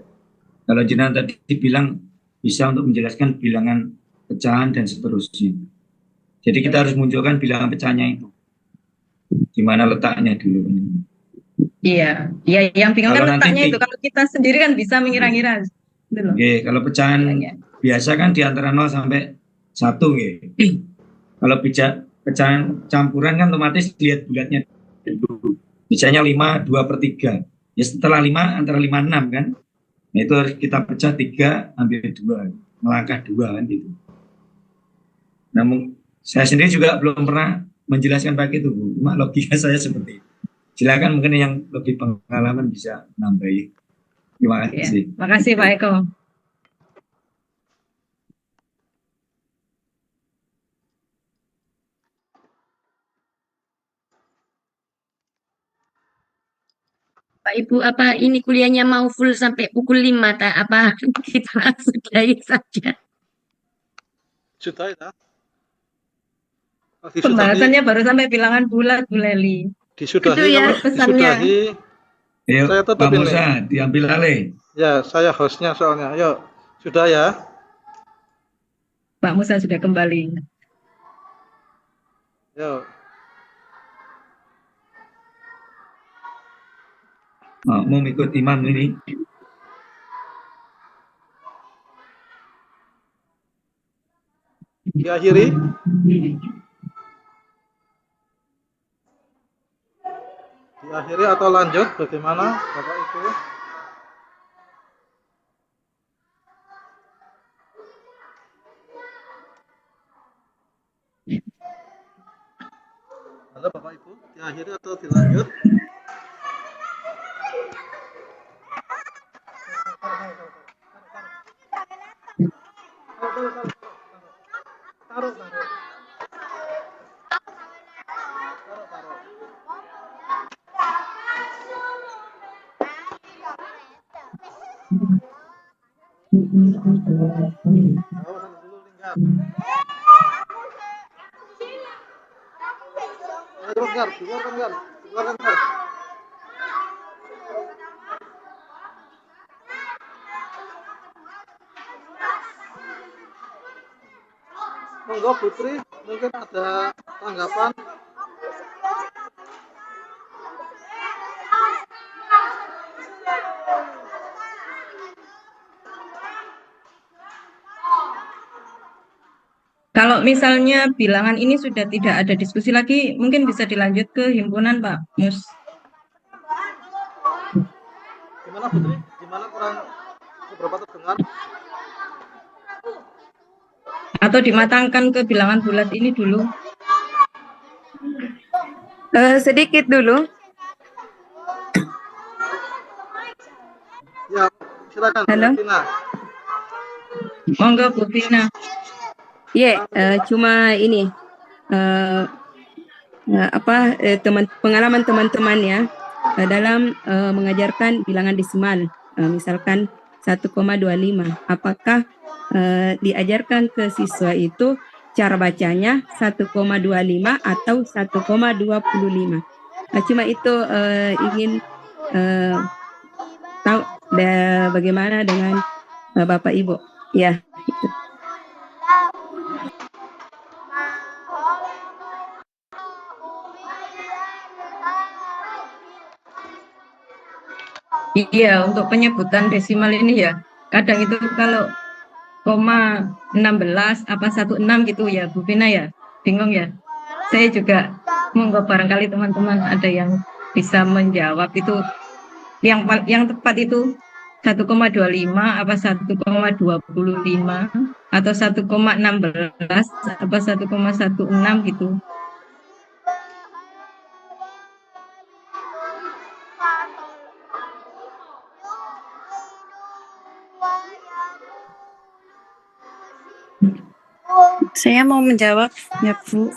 Kalau jenengan tadi bilang bisa untuk menjelaskan bilangan pecahan dan seterusnya. Jadi kita harus munculkan bilangan pecahannya itu. Di mana letaknya dulu. Iya, yang bingung kan letaknya itu. Kalau kita sendiri kan bisa mengira-ngira. Oke, kalau pecahan biasa kan di antara 0 sampai 1 gitu. Kalau pecahan campuran kan otomatis lihat bulatnya dulu. Misalnya 5 2/3. Ya setelah 5 antara 5 6 kan. Nah, itu harus kita pecah 3, ambil 2, melangkah 2 kan gitu. Namun saya sendiri juga belum pernah menjelaskan pakai itu, Bu. Cuma logika saya seperti itu. Silakan mungkin yang lebih pengalaman bisa nambahin. Terima Ya, kasih. makasih Pak Eko. Pak Ibu, apa ini kuliahnya mau full sampai pukul 5, tak? Apa kita sudahi saja? Sudah ya. Disudahi, Pembahasannya baru sampai bilangan bulat, Bu Leli. Itu disudahi ya kalau pesannya. disudahi Ayo, saya tutup Pak ini. Musa, diambil alih. Ya, saya hostnya soalnya. Ayo, sudah ya. Pak Musa sudah kembali. Yuk. Mau ikut imam ini. Diakhiri. Diakhiri atau lanjut? Bagaimana, Bapak Ibu? Halo Bapak Ibu, diakhiri atau dilanjut? Keluarkan, Gar. Monggo Putri, mungkin ada tanggapan? Kalau misalnya bilangan ini sudah tidak ada diskusi lagi, mungkin bisa dilanjut ke himpunan Pak Mus. Gimana Putri? Gimana kurang beberapa terdengar? Atau dimatangkan ke bilangan bulat ini dulu. Sedikit dulu. Ya, silakan. Halo. Vina. Monggo Bu Vina. Iya, cuma ini pengalaman teman-teman ya dalam mengajarkan bilangan desimal, misalkan 1,25. Apakah diajarkan ke siswa itu cara bacanya 1,25 atau 1,25? Cuma itu ingin tahu bagaimana dengan Bapak Ibu. Ya, itu. Iya, untuk penyebutan desimal ini ya, kadang itu kalau koma 16 apa 16 gitu ya, Bu Vina ya, bingung ya. Saya juga monggo barangkali teman-teman ada yang bisa menjawab itu yang tepat itu 1,25 apa 1,25 atau 1,16 apa 1,16 gitu. Saya mau menjawab ya Bu.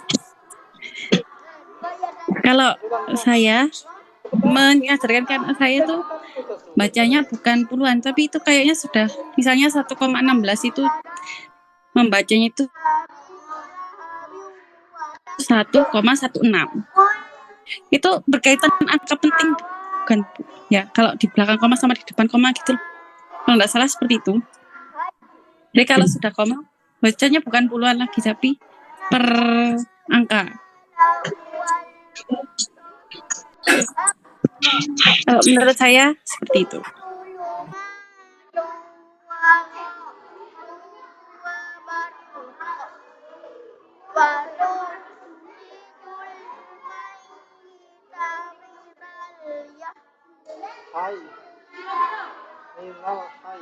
Kalau saya mengajarkan kan saya tuh bacanya bukan puluhan, tapi itu kayaknya sudah misalnya 1,16 itu membacanya itu 1,16. Itu berkaitan angka penting bukan Bu? Ya, kalau di belakang koma sama di depan koma gitu. Kalau nggak salah seperti itu. Jadi kalau sudah koma bacanya bukan puluhan lagi tapi per angka. Menurut saya seperti itu. Minal hay.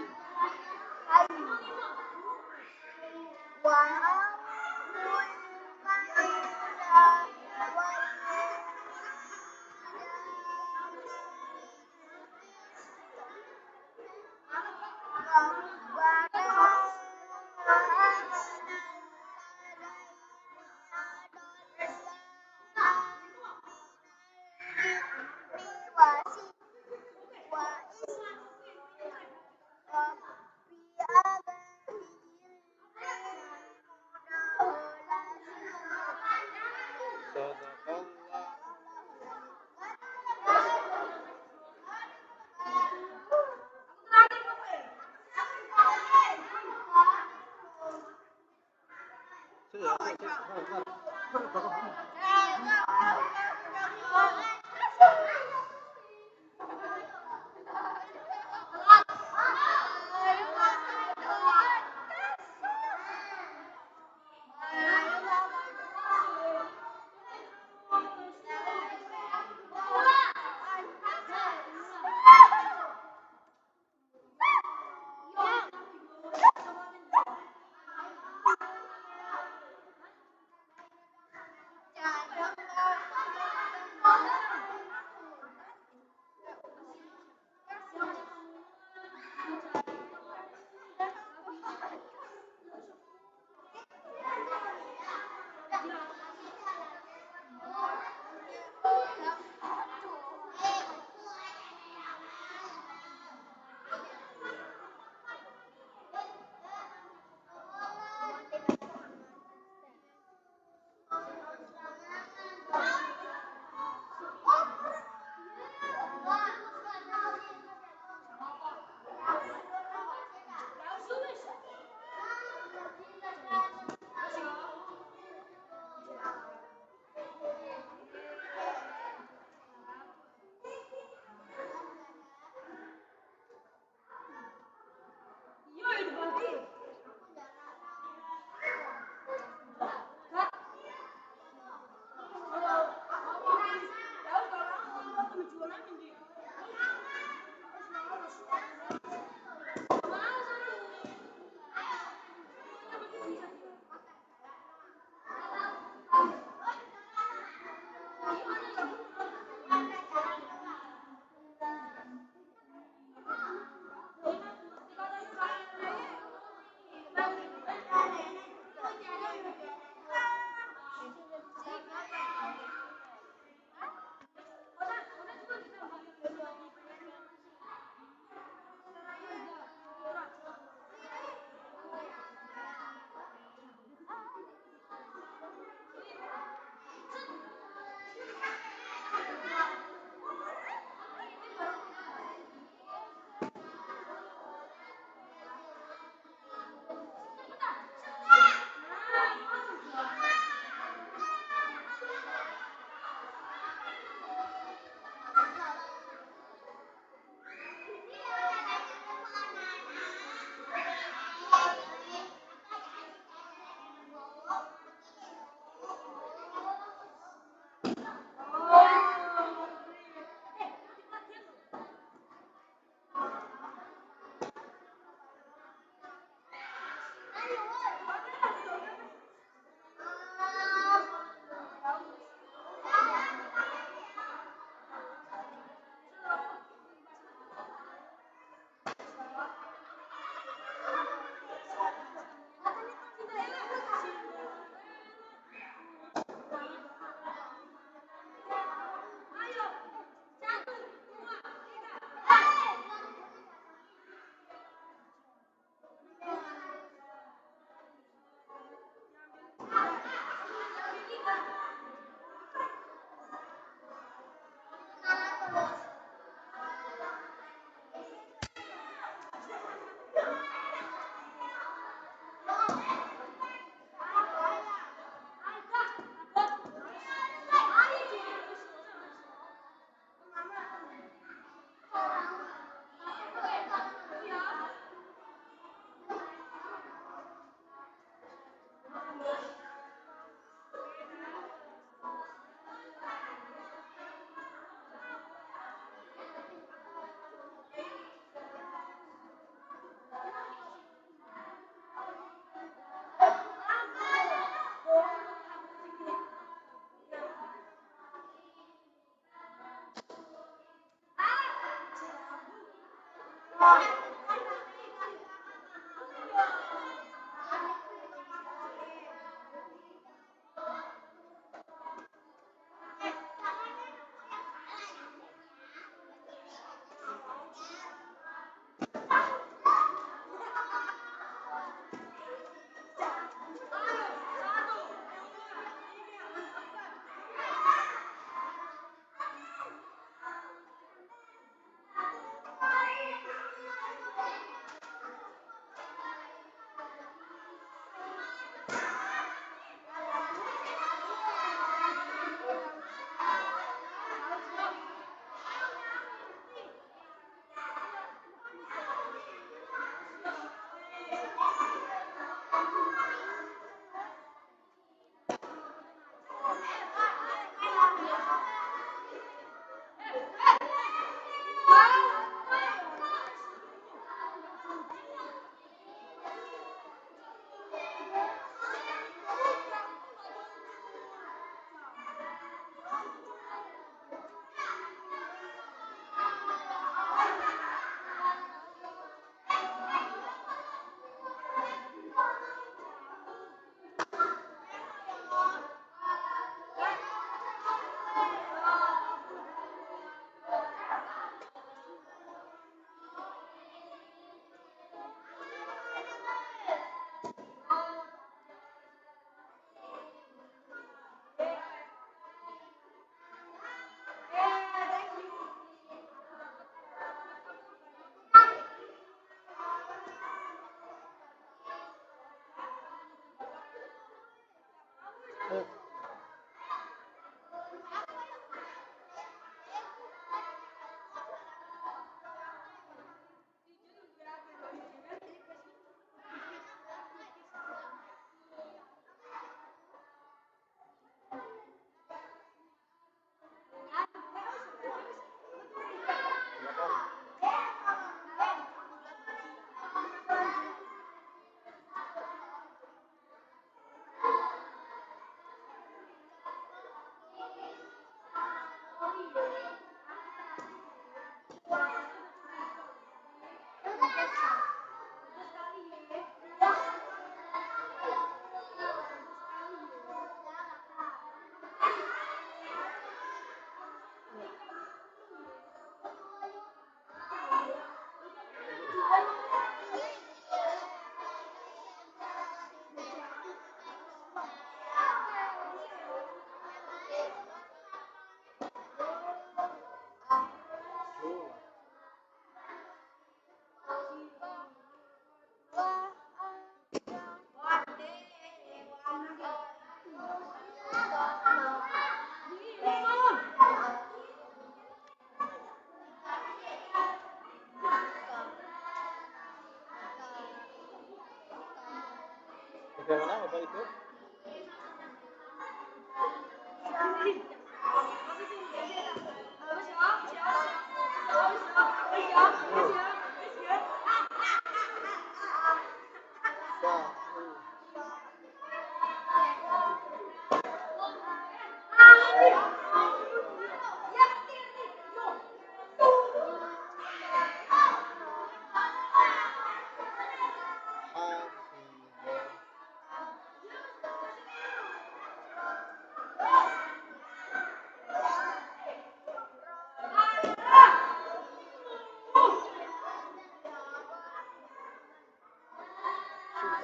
Bagaimana Bapak Ibu?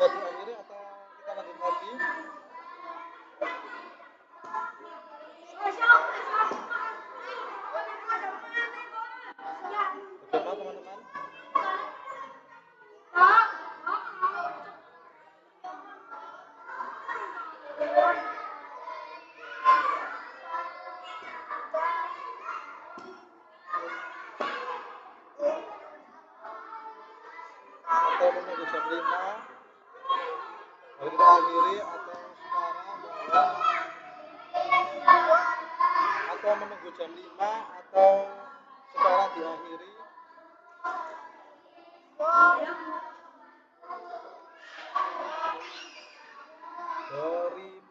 Sudah diakhiri atau kita lanjut lagi? Bagaimana teman-teman? Atau menunggu jam 5 baru kita akhiri, atau sekarang atau menunggu jam 5 atau sekarang diakhiri? 2000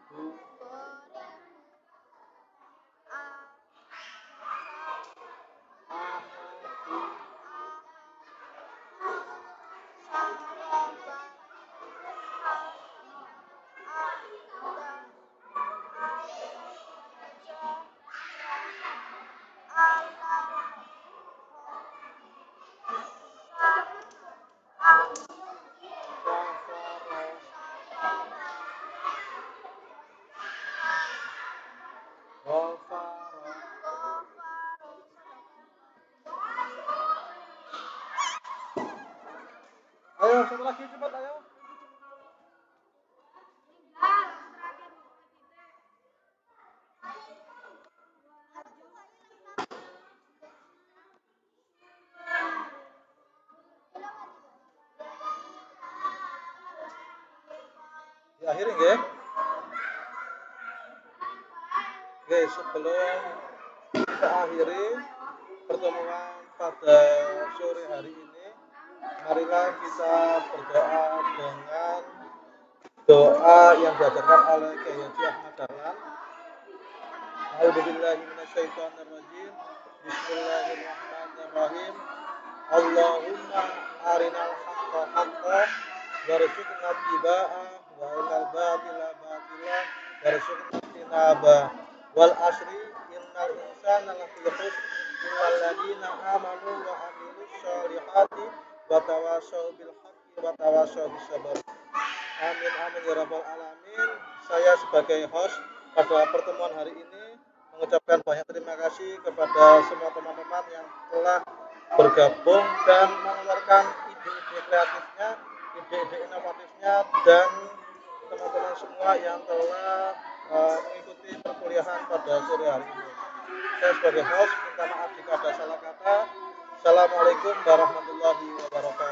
Ahadi satu lagi cepat ayo. Diakhiri nggih. Oke, sebelum kita akhiri pertemuan pada sore hari ini, marilah kita berdoa dengan doa yang diajarkan oleh Kiai Haji Ahmad Dahlan. A'udzubillahi minasyaitonirrajim. Bismillahirrahmanirrahim. Allahumma arinal haqqa haqqan warzuqna ittiba'ah wa arinal batila batilan warzuqna ijtinabah. Wal asri innal insana lafi khusr illal ladzina amanu wa amilus solihati wa tawassaw bil haqqi wa tawassaw bis sabr. Amin amin ya rabbal alamin. Saya sebagai host pada pertemuan hari ini mengucapkan banyak terima kasih kepada semua teman-teman yang telah bergabung dan mengeluarkan ide-ide kreatifnya, ide-ide inovatifnya, dan teman-teman semua yang telah mengikuti perkuliahan pada sore hari ini. Saya sebagai host minta maaf jika ada salah kata. Assalamualaikum warahmatullahi wabarakatuh.